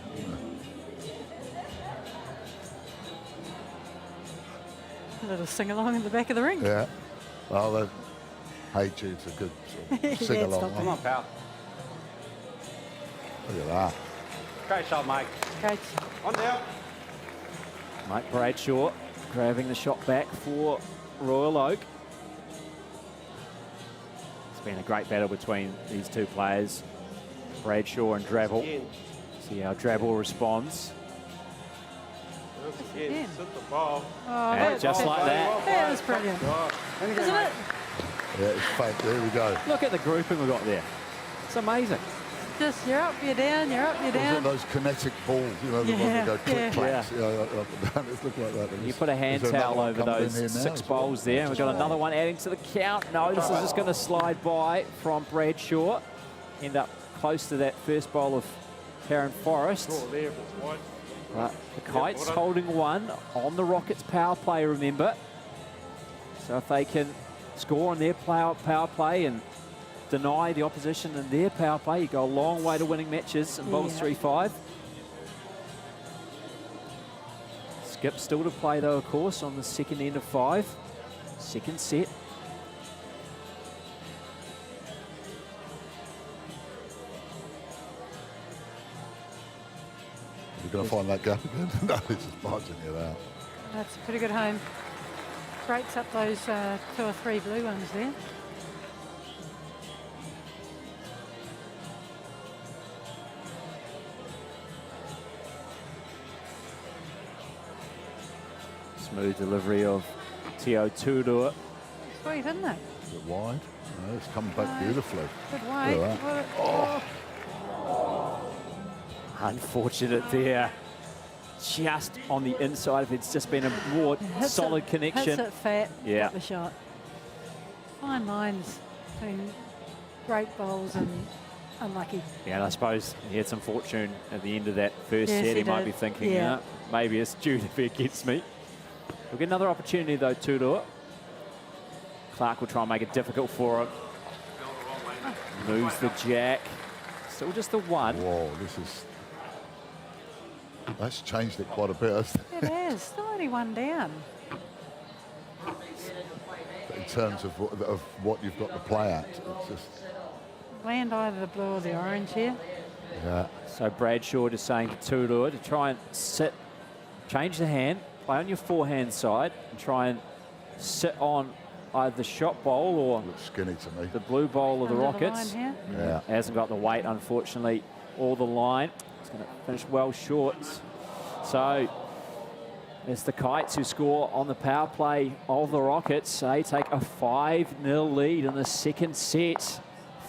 A little sing-along in the back of the ring. Yeah. Well, Hey Jude's a good sort of sing-along. stop Come on, pal. Look at that. Great shot, mate. Great. One down. Mike Bradshaw grabbing the shot back for Royal Oak. It's been a great battle between these two players, Bradshaw and Drabble. Again. See how Drabble responds. Once again. again. Sit the ball. Oh, And just like that. That was brilliant. Isn't it? Yeah, it's fake. There we go. Look at the grouping we've got there. It's amazing. Just you're up, you're down, you're up, you're Wasn't down. those kinetic balls, you know, the ones that go click Yeah. clacks, you know, up and down. It's looking like that. You put a hand Is there towel another one over coming in those here now 6 as well? bowls there. And we've got another one adding to the count. No, this is just going to slide by from Bradshaw. End up close to that first bowl of Karen Forrest. Draw there if it's wide. But the Kites well done. holding one on the Rockets power play, remember. So if they can score on their power play and deny the opposition in their power play, you go a long way to winning matches in BOWLS3FIVE. Skip still to play though, of course, on the second end of 5. Second set. You're going to find that gap again? No, it's just marching it out. That's a pretty good home. Breaks up those 2 or 3 blue ones there. Smooth delivery of Tio Tudor sweet, isn't it? A bit wide. No, it's coming back beautifully. Good way. Look at that. Oh. Unfortunate there. Just on the inside. If it's just been a more solid connection. Hits it fat. Yeah. Got the shot. Fine lines between great bowls and unlucky. Yeah, and I suppose he had some fortune at the end of that first Yes, set. He he might did. be thinking, Yeah. yeah, maybe it's due if he gets me. We'll get another opportunity though to do it. Clark will try and make it difficult for him. Moves the jack. Still just the one. Whoa, that's changed it quite a bit, hasn't it? It is. Still only one down. In terms of what you've got to play at. It's just, Land either the blue or the orange here. yeah. So Bradshaw just saying to Tutua to try and sit, change the hand, play on your forehand side, and try and sit on either the shot bowl or Looks skinny to me. the blue bowl of the Under Rockets. line here. Yeah. Hasn't got the weight, unfortunately, or the line. It's going to finish well short. So it's the Kites who score on the power play of the Rockets. They take a 5-0 lead in the second set.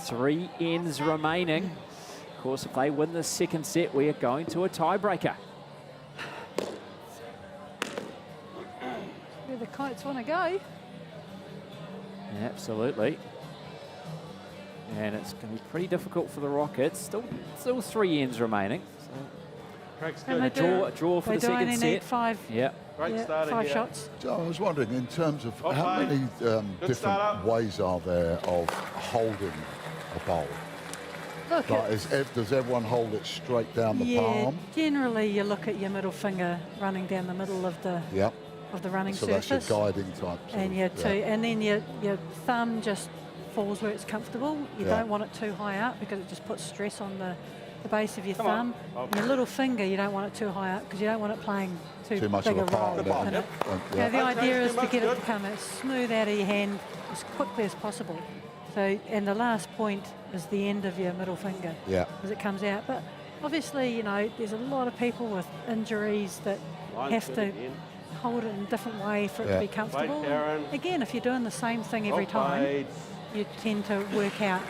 3 ends remaining. Of course, if they win the second set, we are going to a tiebreaker. Where the Kites want to go. Absolutely. And it's going to be pretty difficult for the Rockets. Still 3 ends remaining. So Craig's And good. they draw for they the do second only set. need five. Yeah. Great Yeah, starter 5 here. shots. So I was wondering, in terms of Well how played. many Good start different up. ways are there of holding a bowl? Look, Like, does everyone hold it straight down the yeah, palm? generally you look at your middle finger running down the middle of the Yeah. running So surface. that's your guiding type. sort And of, your and then your thumb just falls where it's comfortable. You Yeah. don't want it too high up because it just puts stress on the base of your Come on. thumb. And your little finger, you don't want it too high up because you don't want it playing Too much big of a part role of it. in it. Yeah. The idea is too to much, get it good. to come as smooth out of your hand as quickly as possible. So, and the last point is the end of your middle finger Yeah. as it comes out. But obviously, there's a lot of people with injuries that Line's have good to again. hold it in a different way for it Yeah. to be comfortable. Right, Karen. Again, if you're doing the same thing every Well time, played. you tend to work out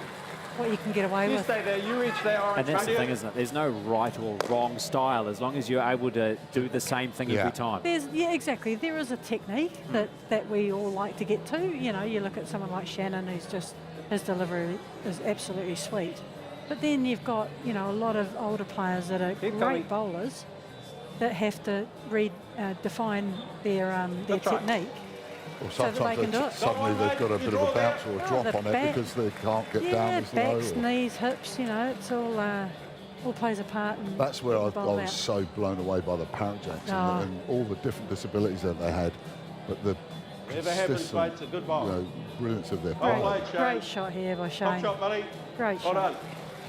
what you can get away You with. stay there, you reach there, orange. And that's the front thing, of you. isn't it? There's no right or wrong style as long as you're able to do the same thing Yeah. every time. Yeah, exactly. There is a technique that we all like to get to. You look at someone like Shannon, who's just, his delivery is absolutely sweet. But then you've got, a lot of older players that are Keep great going. bowlers that have to define their That's right. technique. Or So that they sometimes can do it. suddenly they've got a bit of a bounce or a Oh, drop the on it back. because they can't get down Yeah, as low. backs, or- knees, hips, it's all plays a part. In That's where I bowl out. was so blown away by the Parajacks Oh. and all the different disabilities that they had, but the Whatever happens, consistent, mate, it's a good bowl. brilliance of their Well play. played, Shane. Great shot here by Top Shane. shot, buddy. Great Well shot. done.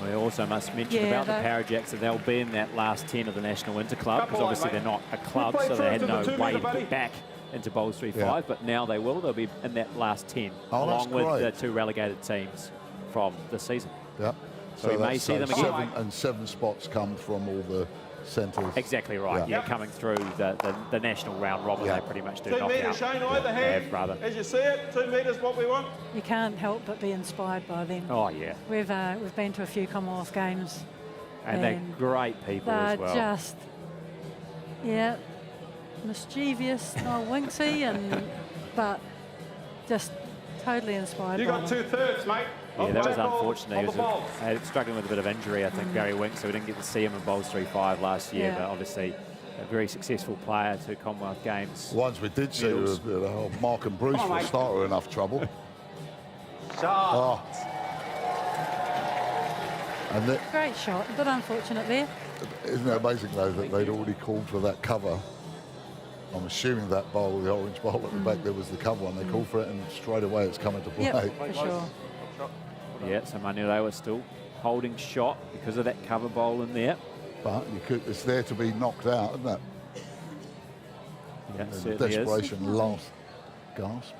We also must mention Yeah, about the that- Parajacks that they'll be in that last 10 of the National Winter Club because Couple obviously line, they're not a club, play so they had first in no the 2 way to metre, buddy. get back into BOWLS3FIVE, Yeah. but now they will. They'll be in that last 10 Oh, that's along with great. the 2 relegated teams from the season. Yeah. So we may that's- see them again. seven spots come from all the centres. Exactly right. Yeah. Yeah, coming through the national round robin, Yeah. they pretty much do 2 knock metres, out. Shane, either hand. rather. As you see it, 2 metres, what we want. You can't help but be inspired by them. Oh yeah, We've been to a few Commonwealth Games. and they're And great people They're as well. just, mischievous, not winksy, but just totally inspired You by got them. 2/3, mate. Yeah, of that the was ball, unfortunate. He of the was ball. struggling with a bit of injury, I think, Gary Winks, so we didn't get to see him in BOWLS3FIVE last year, Yeah. but obviously a very successful player to Commonwealth Games. The ones we did see Medals. were Mark and Bruce Come on, for a mate. start were enough trouble. Shot. Oh. And that, Great shot, a bit unfortunate there. isn't it amazing though that they'd already called for that cover? I'm assuming that bowl, the orange bowl at the back, there was the cover one. They called for it and straight away it's coming to play. Yep, for sure. Top shot. Yeah, so Manurewa still holding shot because of that cover bowl in there. But it's there to be knocked out, isn't it? Yeah, And certainly is. desperation, last gasp.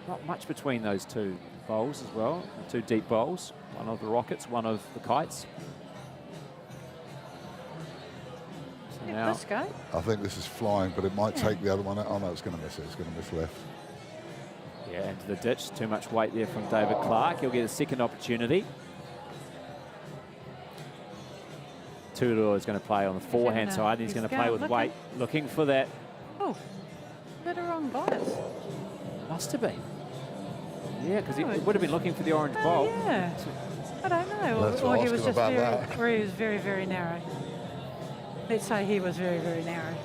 Not much between those 2 bowls as well, 2 deep bowls. One of the Rockets, one of the Kites. So Yep, now, let's go. I think this is flying, but it might take the other one out. Oh no, it's going to miss it. It's going to miss left. Yeah, into the ditch. Too much weight there from David Clark. He'll get a second opportunity. Tudo is going to play on the forehand side. He's going to play with weight, looking for that. Oh, bit of wrong bias. Must have been. Yeah, because he would have been looking for the orange bowl. Yeah, I don't know. Or he was just or he was very, very narrow. Let's say he was very, very narrow.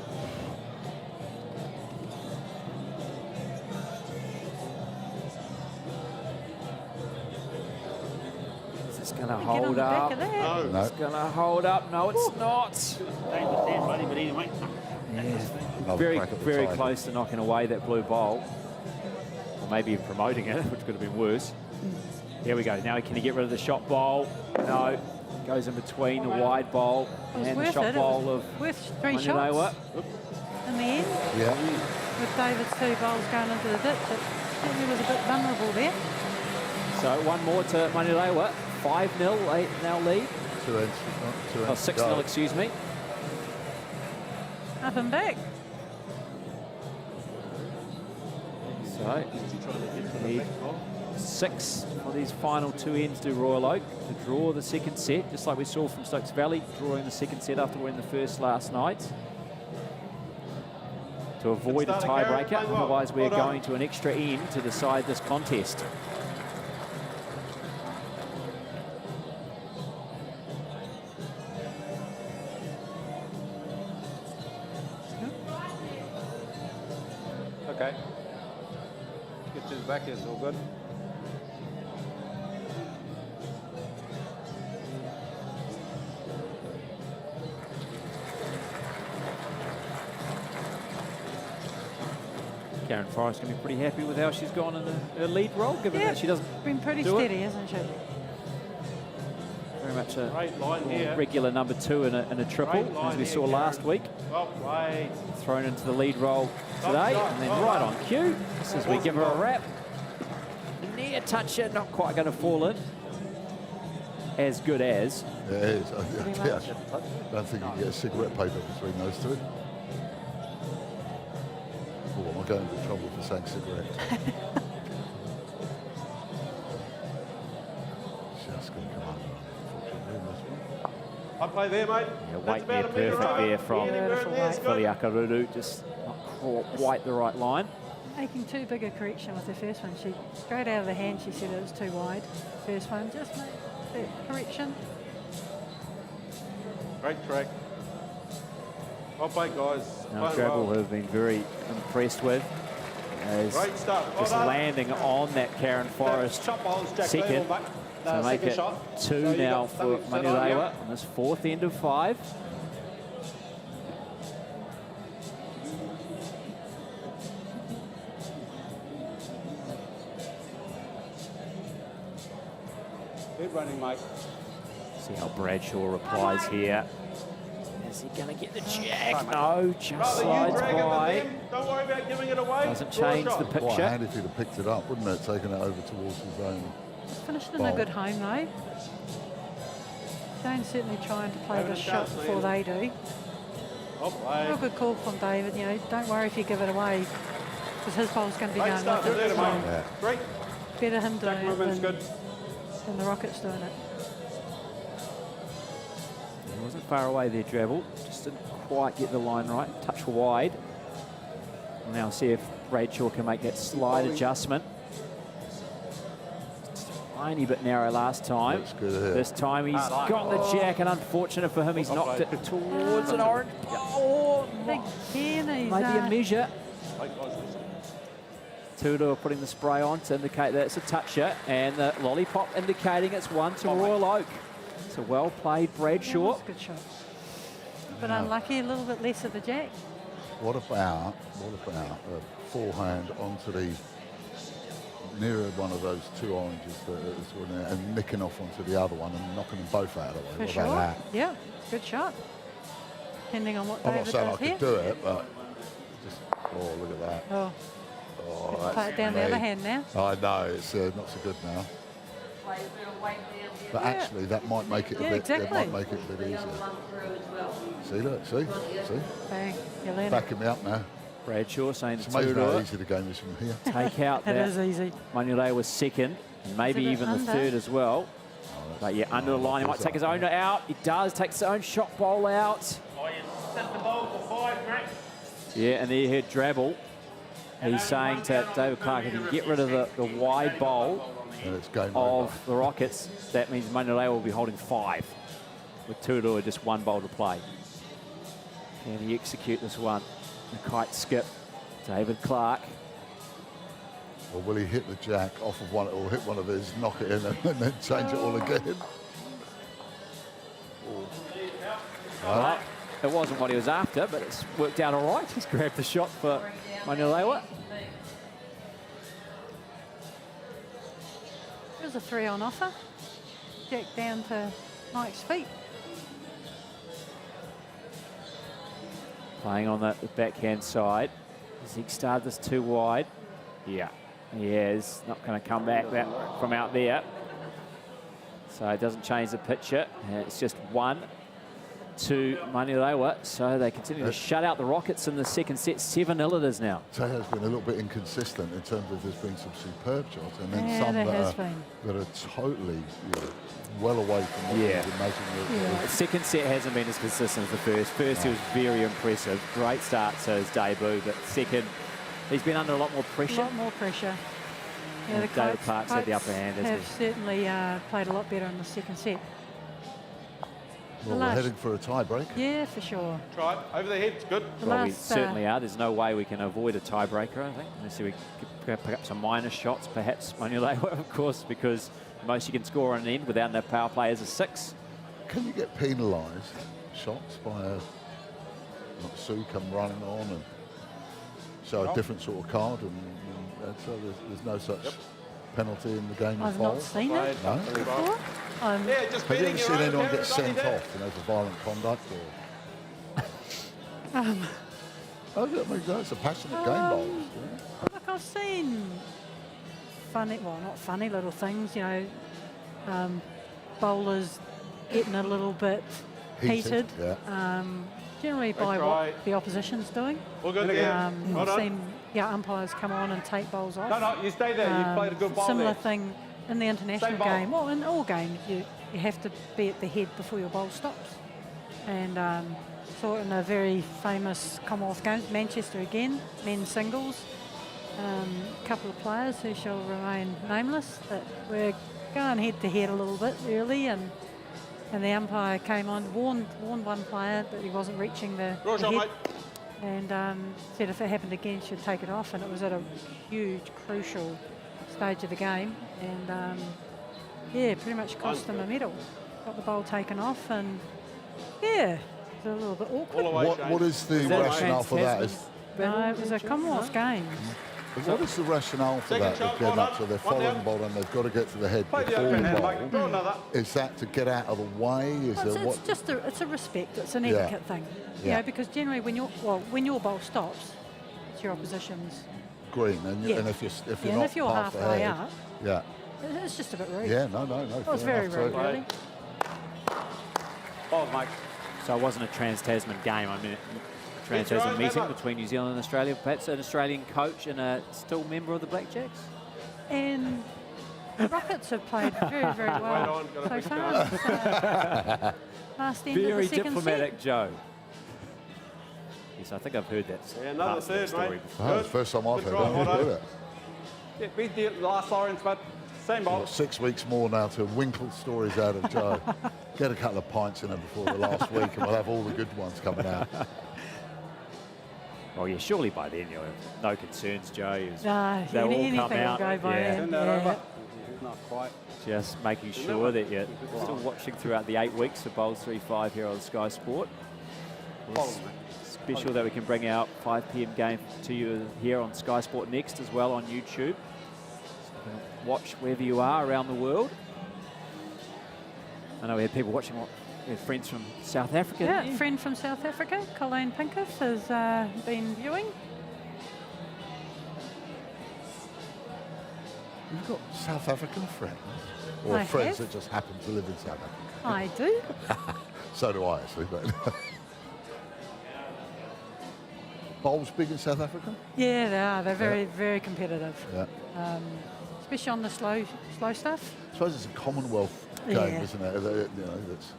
Is this going to hold up? No. It's going to hold up. No, it's not. But anyway. Yeah, very close to knocking away that blue bowl. Or maybe even promoting it, which could have been worse. Here we go. Now can he get rid of the shot bowl? No. Goes in between the wide bowl and the shot bowl of worth 3 Manurewa. shots in the end. Yeah. With David's 2 bowls going into the ditch, it certainly was a bit vulnerable there. So one more to Manurewa. 5-0 they now lead. 6-0, excuse me. Up and back. So need 6 for these final 2 ends to Royal Oak to draw the second set, just like we saw from Stokes Valley, drawing the second set after winning the first last night. To avoid a tiebreaker, otherwise we're going to an extra end to decide this contest. Okay. Get to his back is all good. Karen Forrest going to be pretty happy with how she's gone in her lead role, given that she doesn't been pretty steady, hasn't she? Very much a regular number 2 in a triple, as we saw last week. Thrown into the lead role today, and then right on cue, just as we give her a wrap. Near touch it, not quite going to fall in. As good as. Yeah, it is. I don't think you can get a cigarette paper between those two. Oh, am I going into trouble for saying cigarette? Just going to come under, unfortunately, in this one. I'll play there, mate. Yeah, weight near perfect there from Filiakaruru, just not quite the right line. Making too big a correction with the first one. She straight out of the hand, she said it was too wide. First one, just made that correction. Great track. Well played, guys. Now Travel have been very impressed with. As great start. Just landing on that Karen Forrest second. To make it 2 now for Manurewa on this 4th end of 5. Good running, mate. See how Bradshaw replies here. Is he going to get the jack? No, just slides by. Don't worry about giving it away. Doesn't change the picture. Quite handy if he'd have picked it up, wouldn't it? Taking it over towards his own. Finished in a good home though. Shane's certainly trying to play this shot before they do. Real good call from David. You know, don't worry if you give it away, because his bowl's going to be going with it. Yeah. Great. Better him doing it than the Rockets doing it. He wasn't far away there, Drabble. Just didn't quite get the line right. Touch wide. We'll now see if Bradshaw can make that slight adjustment. Just a tiny bit narrow last time. This time he's got the jack, and unfortunate for him, he's knocked it towards an orange. Oh, maybe a measure. Tudo putting the spray on to indicate that it's a toucher, and the lollipop indicating it's 1 to Royal Oak. So well played, Bradshaw. Yeah, good shot. But unlucky, a little bit less of the jack. What about a forehand onto the nearer one of those 2 oranges and nicking off onto the other one and knocking them both out of the way? What about that? Yeah, good shot. Depending on what I'm David not saying I does could here. do it, but just, oh, look at that. Oh, That's play it down the other hand now. I know, it's not so good now. But actually, that might make it a bit. Exactly. It might make it a bit easier. See, look, see. Bang, you're landing. Backing me up now. Bradshaw saying It's to amazing how Tudor, easy the game is from here. take out It that. is easy. Manurewa was second, and maybe bit even the under. third as well. But yeah, under the line, he might take his own out. He does, takes his own shot bowl out. Oh, yeah. Set the bowl for 5, mate. Yeah, and there you heard Drabble. He's saying to David Clark, if you can get rid of the wide bowl And it's game of over. the Rockets, that means Manurewa will be holding 5, with Tudor just 1 bowl to play. Can he execute this one? The kite skip, David Clark. Or will he hit the jack off of one, or hit one of his, knock it in, and then change it all again? Well, it wasn't what he was after, but it's worked out all right. He's grabbed the shot for Manurewa. There's a 3 on offer. Jack down to Mike's feet. Playing on the backhand side. Has he started this too wide? Yeah, he is. Not going to come back from out there. So it doesn't change the picture. It's just 1 to Manurewa. So they continue to shut out the Rockets in the second set. 7-0 it is now. Tayo's been a little bit inconsistent in terms of there's been some superb shots, and then Yeah, some there that has are, been. that are totally well away from what Yeah. you'd imagine. The second set hasn't been as consistent as the first. First, he was very impressive. Great start to his debut, but second, he's been under a lot more A pressure. lot more pressure. Yeah, And the David Kites Clark's had the upper hand, hasn't have certainly played a lot better in the second set. Well, we're last- heading for a tiebreak. Yeah, for sure. Try it. Over the head. It's good. The Well, we last, certainly are. There's no way we can avoid a tiebreaker, I think. Unless we could pick up some minor shots, perhaps Manurewa, of course, because most you can score on an end without no power play is a 6. Can you get penalised shots by a like Sue come running on and show a different sort of card, and so there's no such penalty in the game I've of not bowls? seen it No? before. Yeah, just Have you beating ever your seen own anyone get parent sent bloody off, for violent conduct? Or... I mean, that's a passionate game, bowls. Yeah. Look, I've seen funny, well, not funny little things, you know, bowlers getting a little bit heated. Yeah. Generally by try. what the opposition's doing. All good there. Well I've done. seen umpires come on and take bowls off. No, no, you stay there. You played a good bowl Similar there. thing in the international Same bowl. game. Well, in all games, you have to be at the head before your bowl stops. And saw it in a very famous Commonwealth Games, Manchester again, men's singles. A couple of players who shall remain nameless that were going head to head a little bit early, and the umpire came on, warned one player that he wasn't reaching the Draw shot, head, mate. and said if it happened again, she'd take it off. And it was at a huge, crucial stage of the game, and yeah, pretty much cost them a medal. Got the bowl taken off, and yeah, it was a little bit awkward. All the way, What is the that a rationale for that? Trans-Tasman? No, it was a Commonwealth game. What is the rationale for Second that? shot, Getting well up, so done. they're One following down. the ball and they've got to get to the head Play the before open the hand, bowl. mate. Draw another. Is that to get out of the way? Is Well, there it's just it's a respect. It's an Yeah. etiquette thing. You Yeah. know, because generally when your bowl stops, it's your opposition's. green? And, Yeah. and if you're Yeah, and not if you're past the halfway head, out, yeah, it's just a bit rude. yeah, no. Well, it's fair very enough. rude, So- really. Oh, mate. So it wasn't a Trans-Tasman game. I mean, a Trans-Tasman right, meeting Emma. between New Zealand and Australia. Perhaps an Australian coach and a still member of the Blackjacks. And the Rockets have played very, very well on, got a so big far. Last end of Very the second diplomatic, set. Joe. Yes, I think I've heard that. Yeah, another part of that third, story mate. before. Oh, it's the first time I've Good heard try, well that. done. Good. Yeah, beat the last orange, but same bowl. Got 6 weeks more now to winkle stories out of Joe. Get a couple of pints in her before the last week, and we'll have all the good ones coming out. Well, yeah, surely by then you'll have no concerns, Joe. No, They'll all anything come will out. go by Yeah. then. Turn that Yeah. over. Not quite. Just making sure that you're still watching throughout the 8 weeks of BOWLS3FIVE here on Sky Sport. Follow me. Special that we can bring our 5 p.m. game to you here on Sky Sport Next as well on YouTube. So you can watch wherever you are around the world. I know we had people watching, we had friends from South Africa. Yeah, didn't you? friend from South Africa, Colleen Pincus, has been viewing. You've got South African friends? Or I friends have. that just happen to live in South Africa? I do. So do I, actually. But bowls big in South Africa? Yeah, they are. They're very, very competitive. Yeah. Especially on the slow stuff. I suppose it's a Commonwealth game, Yeah. isn't it? You know, that's,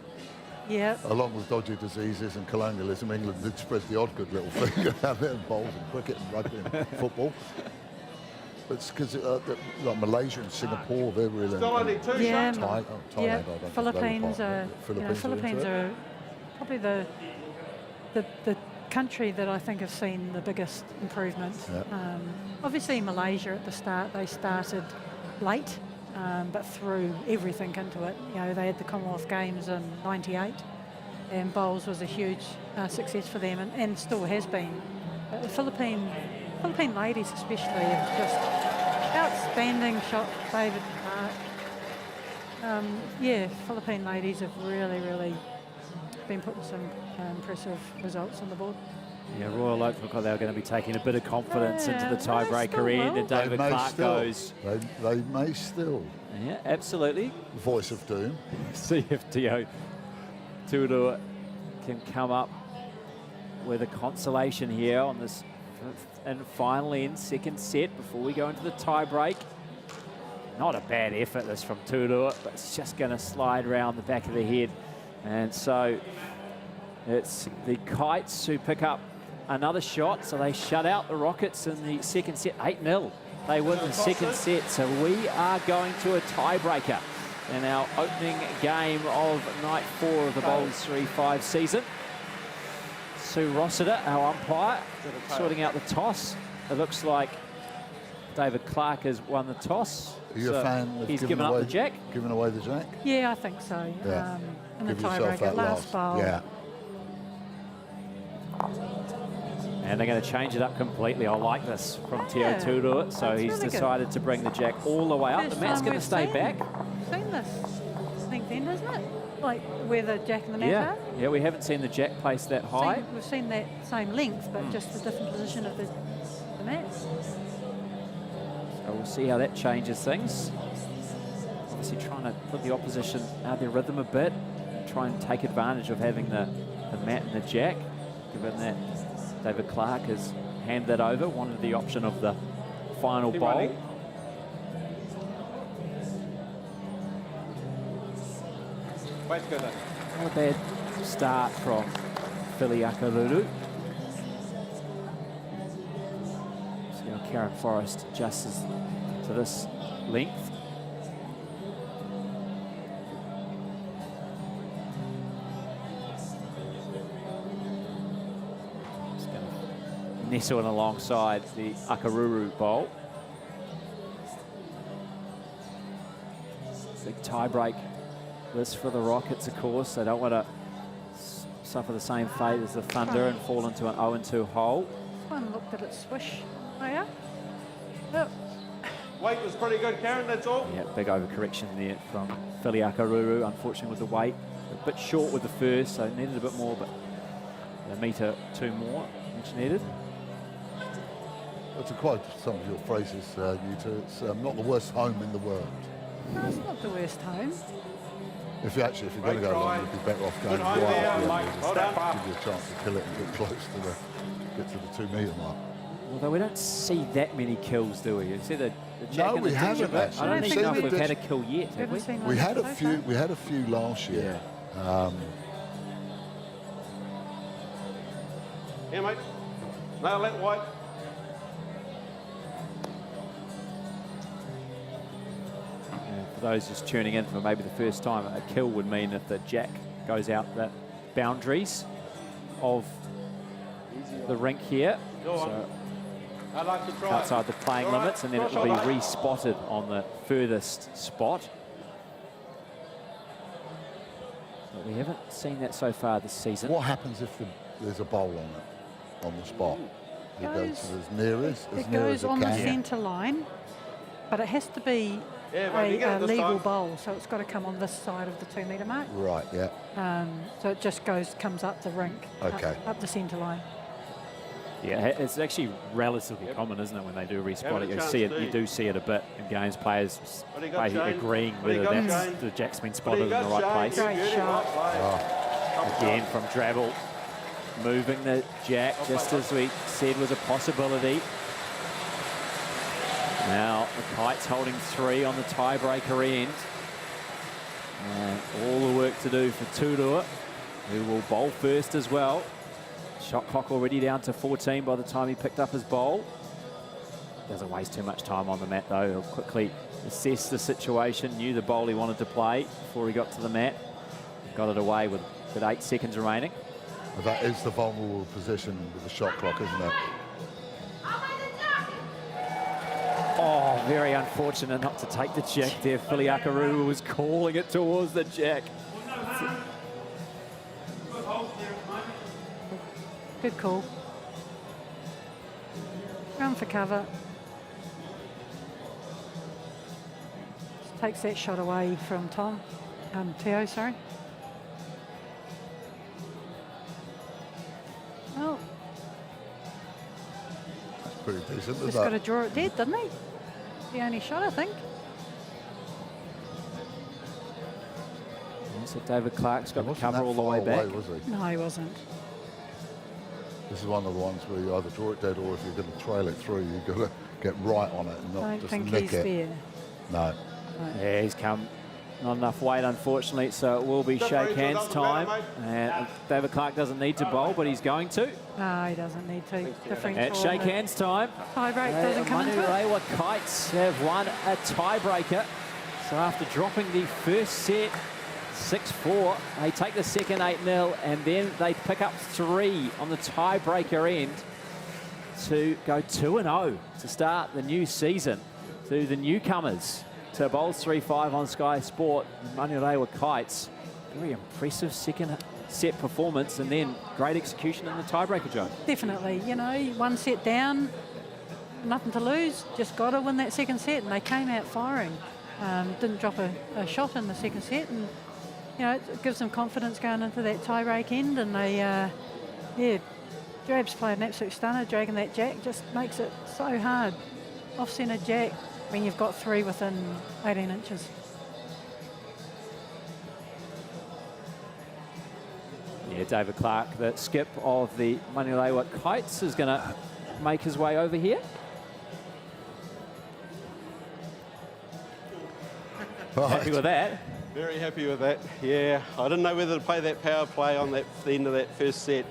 Yeah. along with dodgy diseases and colonialism, England did spread the odd good little thing out there in bowls and cricket and rugby and football. But it's because like Malaysia and Singapore, they're really Still only 2 Yeah. shots. Thailand, Yeah. I don't think they were Philippines part of are. it. Philippines into it. are probably the country that I think have seen the biggest improvement. Yeah. Obviously, Malaysia at the start, they started late, but threw everything into it. You know, they had the Commonwealth Games in '98, and bowls was a huge success for them, and still has been. But the Philippine ladies especially have just outstanding shot, David Clark. Yeah, Philippine ladies have really been putting some impressive results on the board. Yeah, Royal Oak look like they're going to be taking a bit of confidence into the Yeah, tiebreaker they end, still and David They may Clark still. goes. They may still. Yeah, absolutely. Voice of doom. See if Tio Tuarua can come up with a consolation here on this fifth and finally in second set before we go into the tie break. Not a bad effort this from Tuarua, but it's just going to slide around the back of the head. And so it's the Kites who pick up another shot, so they shut out the Rockets in the second set, 8-0. They win the second set, so we are going to a tiebreaker in our opening game of night 4 of the BOWLS3FIVE season. Sue Rossiter, our umpire, sorting out the toss. It looks like David Clark has won the toss. Are you a fan of he's giving given up away the jack. Giving away the jack? Yeah, I think so. Yeah. In the Give yourself tiebreaker, that last bowl. Yeah. And they're going to change it up completely. I like this from Tio Yeah, Tuarua. So that's he's really good. decided to bring the jack all the way up. First The mat's time going to we've stay back. seen this length end, isn't it? Like where the jack and the mat Yeah, are. yeah, we haven't seen the jack placed that high. We've seen that same length, but just the different position of the mat. So we'll see how that changes things. Obviously trying to put the opposition out of their rhythm a bit, and try and take advantage of having the mat and the jack, given that David Clark has handed that over, wanted the option of the final Keep bowl. running. Way to go there. Not a bad start from Philly Akaruru. See how Karen Forrest adjusts to this length. Just going to nestle in alongside the Akaruru bowl. Big tie break. This for the Rockets, of course. They don't want to suffer the same fate as the Thunder and fall into an 0-2 hole. This one looked at it swish. Oh yeah. Yep. Weight was pretty good, Karen, that's all. Yeah, big overcorrection there from Philly Akaruru, unfortunately with the weight. A bit short with the first, so needed a bit more, but a metre 2 more, which needed. Well, to quote some of your phrases, you two, it's not the worst home in the world. No, it's not the worst home. If you're going to go long, you'd be better off going Good home right there, up the Mike. end. Well done. Give you a chance to kill it and get close to get to the 2 metre mark. Although we don't see that many kills, do we? You see the jack No, and we the haven't ditch, but actually. I don't We've think seen we've the had a ditch. kill yet, have we? Haven't seen We one had a so few. far. We had a few last year. Here, mate. No, let white. For those just tuning in for maybe the first time, a kill would mean if the jack goes out the boundaries of the rink here. Go on. So I'd like to try. outside the playing All right. limits, and then it will be respotted on the furthest spot. But we haven't seen that so far this season. What happens if there's a bowl on the spot? It goes to as near as It near goes as it on the can. centre line, but it has to be Yeah, mate, you get a it this legal time. bowl, so it's got to come on this side of the 2 metre mark. Right. Yeah. So it just comes up the rink, Okay. up the centre line. Yeah, it's actually relatively common, isn't it, when they do respot Having it? a You chance see it, to you eat. do see it a bit in games. Players What do you got, basically Shane? agreeing What do you whether got, that's Shane? the jack's been What do spotted you in the got, right Shane? place. You Great beauty, shot. well played. Again from Drabble. moving the jack, just as we said was a possibility. Now the Kites holding 3 on the tiebreaker end. And all the work to do for Turua, who will bowl first as well. Shot clock already down to 14 by the time he picked up his bowl. Doesn't waste too much time on the mat though. He'll quickly assess the situation, knew the bowl he wanted to play before he got to the mat. Got it away with 8 seconds remaining. Well, that is the vulnerable position with the shot clock, isn't it? Oh, very unfortunate not to take the jack there. Filiakaru was calling it towards the jack. Good call. Run for cover. Just takes that shot away from Teo, sorry. Well, That's pretty decent, isn't just it? got to draw it dead, didn't he? The only shot, I think. So David Clark's got the Wasn't cover that all the far way back. away, was he? No, he wasn't. This is one of the ones where you either draw it dead, or if you're going to trail it through, you've got to get right on it and not Don't just think nick he's it. fair. No. Yeah, he's come not enough weight, unfortunately, so it will be shake hands time. And David Clark doesn't need to bowl, but he's going to. No, he doesn't need to. Different At shake hands time. Tiebreak doesn't come into it. Manurewa Kites have won a tiebreaker. So after dropping the first set 6-4, they take the second 8-0, and then they pick up 3 on the tiebreaker end to go 2-0 to start the new season. To the newcomers to BOWLS3FIVE on Sky Sport, Manurewa Kites. Very impressive second set performance, and then great execution in the tiebreaker, Joe. Definitely, you know, 1 set down, nothing to lose, just got to win that second set, and they came out firing. Didn't drop a shot in the second set, and you know, it gives them confidence going into that tie-break end, and they, yeah, Drab's played an absolute stunner, dragging that jack, just makes it so hard. Off-centre jack, when you've got 3 within 18 inches. Yeah, David Clark, the skip of the Manurewa Kites, is going to make his way over here. Happy with that? Very happy with that. Yeah, I didn't know whether to play that power play on the end of that first set,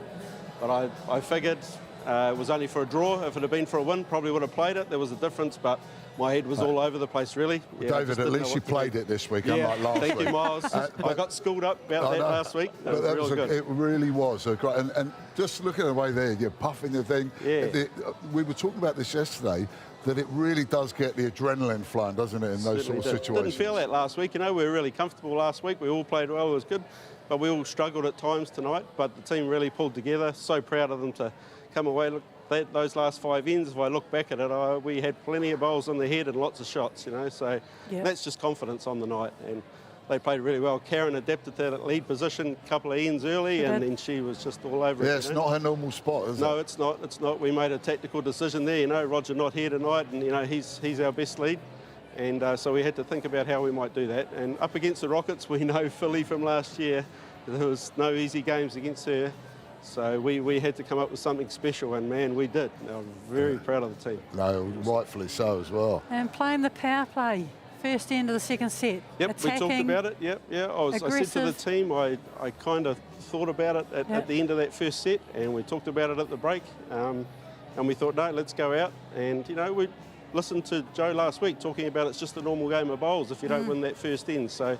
but I figured it was only for a draw. If it had been for a win, probably would have played it. There was a difference, but my head was all over the place, really. Yeah, David, at least you played it this week, unlike last week. Thank you, Miles. I got schooled up about that last week. It was real good. It really was. Great. And just looking away there, you're puffing the thing. Yeah. We were talking about this yesterday, that it really does get the adrenaline flowing, doesn't it, in those sort of situations? Didn't feel that last week. You know, we were really comfortable last week. We all played well. It was good. But we all struggled at times tonight. But the team really pulled together. So proud of them to come away. Look, those last 5 ends, if I look back at it, we had plenty of bowls on the head and lots of shots, you know. So that's just confidence on the night. And they played really well. Karen adapted to that lead position a couple of ends early, and then she was just all over it. Yeah, it's not her normal spot, is it? No, it's not. It's not. We made a tactical decision there. You know, Roger not here tonight, and you know he's our best lead, and so we had to think about how we might do that. And up against the Rockets, we know Philly from last year. There was no easy games against her, so we had to come up with something special, and man, we did. I'm very proud of the team. No, rightfully so as well. And playing the power play. First end of the second set. Yep, attacking, we talked about it. Yep, yeah. I said to the team, I kind of thought about it at the end of that first set, and we talked about it at the break. And we thought, no, let's go out. And, you know, we listened to Joe last week talking about it's just a normal game of bowls if you don't win that first end. So,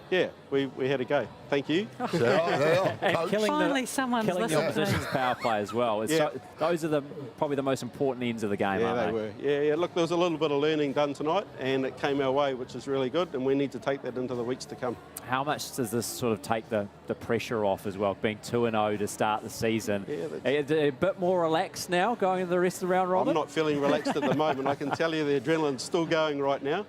yeah, we had a go. Thank you. And Finally, someone's killing the listening. opposition's power play as well. It's those are probably the most important ends of the game, Yeah, aren't they were. Yeah. Look, there was a little bit of learning done tonight, and it came our way, which is really good, and we need to take that into the weeks to come. How much does this sort of take the pressure off as well, being 2-0 to start the season? Yeah, a bit more relaxed now going into the rest of the round robin? I'm not feeling relaxed at the moment. I can tell you the adrenaline's still going right now.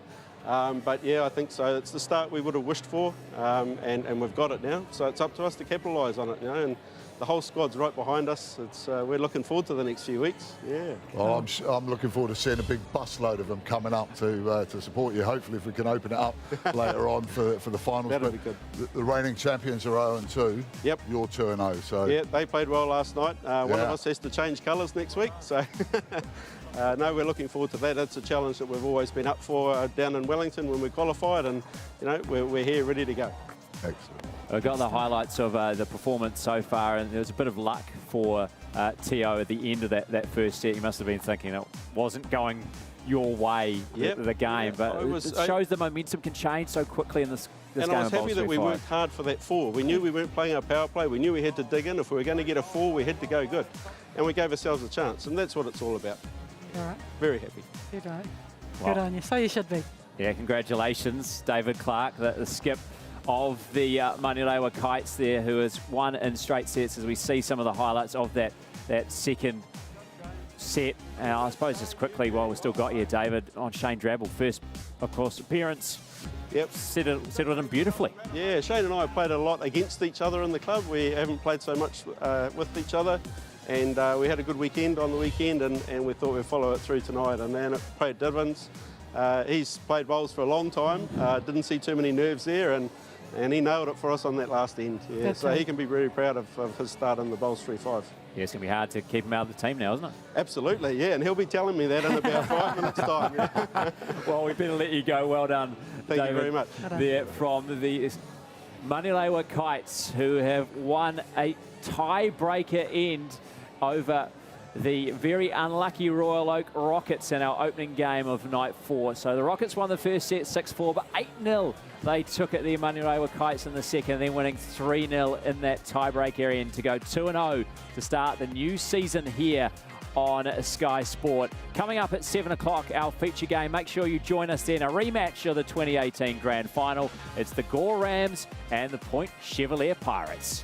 But yeah, I think so. It's the start we would have wished for, and we've got it now. So it's up to us to capitalise on it, you know. And the whole squad's right behind us. We're looking forward to the next few weeks. Yeah. Well, I'm looking forward to seeing a big busload of them coming up to support you. Hopefully, if we can open it up later on for the finals. That'll be good. The reigning champions are 0-2. Yep. You're 2-0. So yeah, they played well last night. One of us has to change colours next week. So no, we're looking forward to that. That's a challenge that we've always been up for down in Wellington when we qualified, and you know we're here ready to go. Excellent. I've got the highlights of the performance so far, and there was a bit of luck for Tio at the end of that first set. You must have been thinking it wasn't going your way, the game, but it shows the momentum can change so quickly in this game. And I was happy that we worked hard for that 4. We knew we weren't playing our power play. We knew we had to dig in. If we were going to get a 4, we had to go good. And we gave ourselves a chance, and that's what it's all about. All right. Very happy. Good on. Wow. Good on you. So you should be. Yeah, congratulations, David Clark, the skip of the Manurewa Kites there, who has won in straight sets, as we see some of the highlights of that second set. And I suppose just quickly, while we've still got you, David, on Shane Drabble, first, of course, appearance. Yep. Settled in beautifully. Yeah, Shane and I have played a lot against each other in the club. We haven't played so much with each other. And we had a good weekend on the weekend, and we thought we'd follow it through tonight, and then it paid dividends. He's played bowls for a long time, didn't see too many nerves there, and he nailed it for us on that last end. Yeah, so he can be very proud of his start in the BOWLS3FIVE. Yeah, it's going to be hard to keep him out of the team now, isn't it? Absolutely, yeah, and he'll be telling me that in about 5 minutes' time. Yeah. Well, we better let you go. Well done, Thank David, you very much. there from the Manurewa Kites, who have won a tiebreaker end over the very unlucky Royal Oak Rockets in our opening game of night 4. So the Rockets won the first set 6-4, but 8-0 they took it, the Manurewa Kites, in the second, then winning 3-0 in that tiebreaker end to go 2-0 to start the new season here on Sky Sport. Coming up at 7 o'clock, our feature game. Make sure you join us then. A rematch of the 2018 Grand Final. It's the Gore Rams and the Point Chevalier Pirates.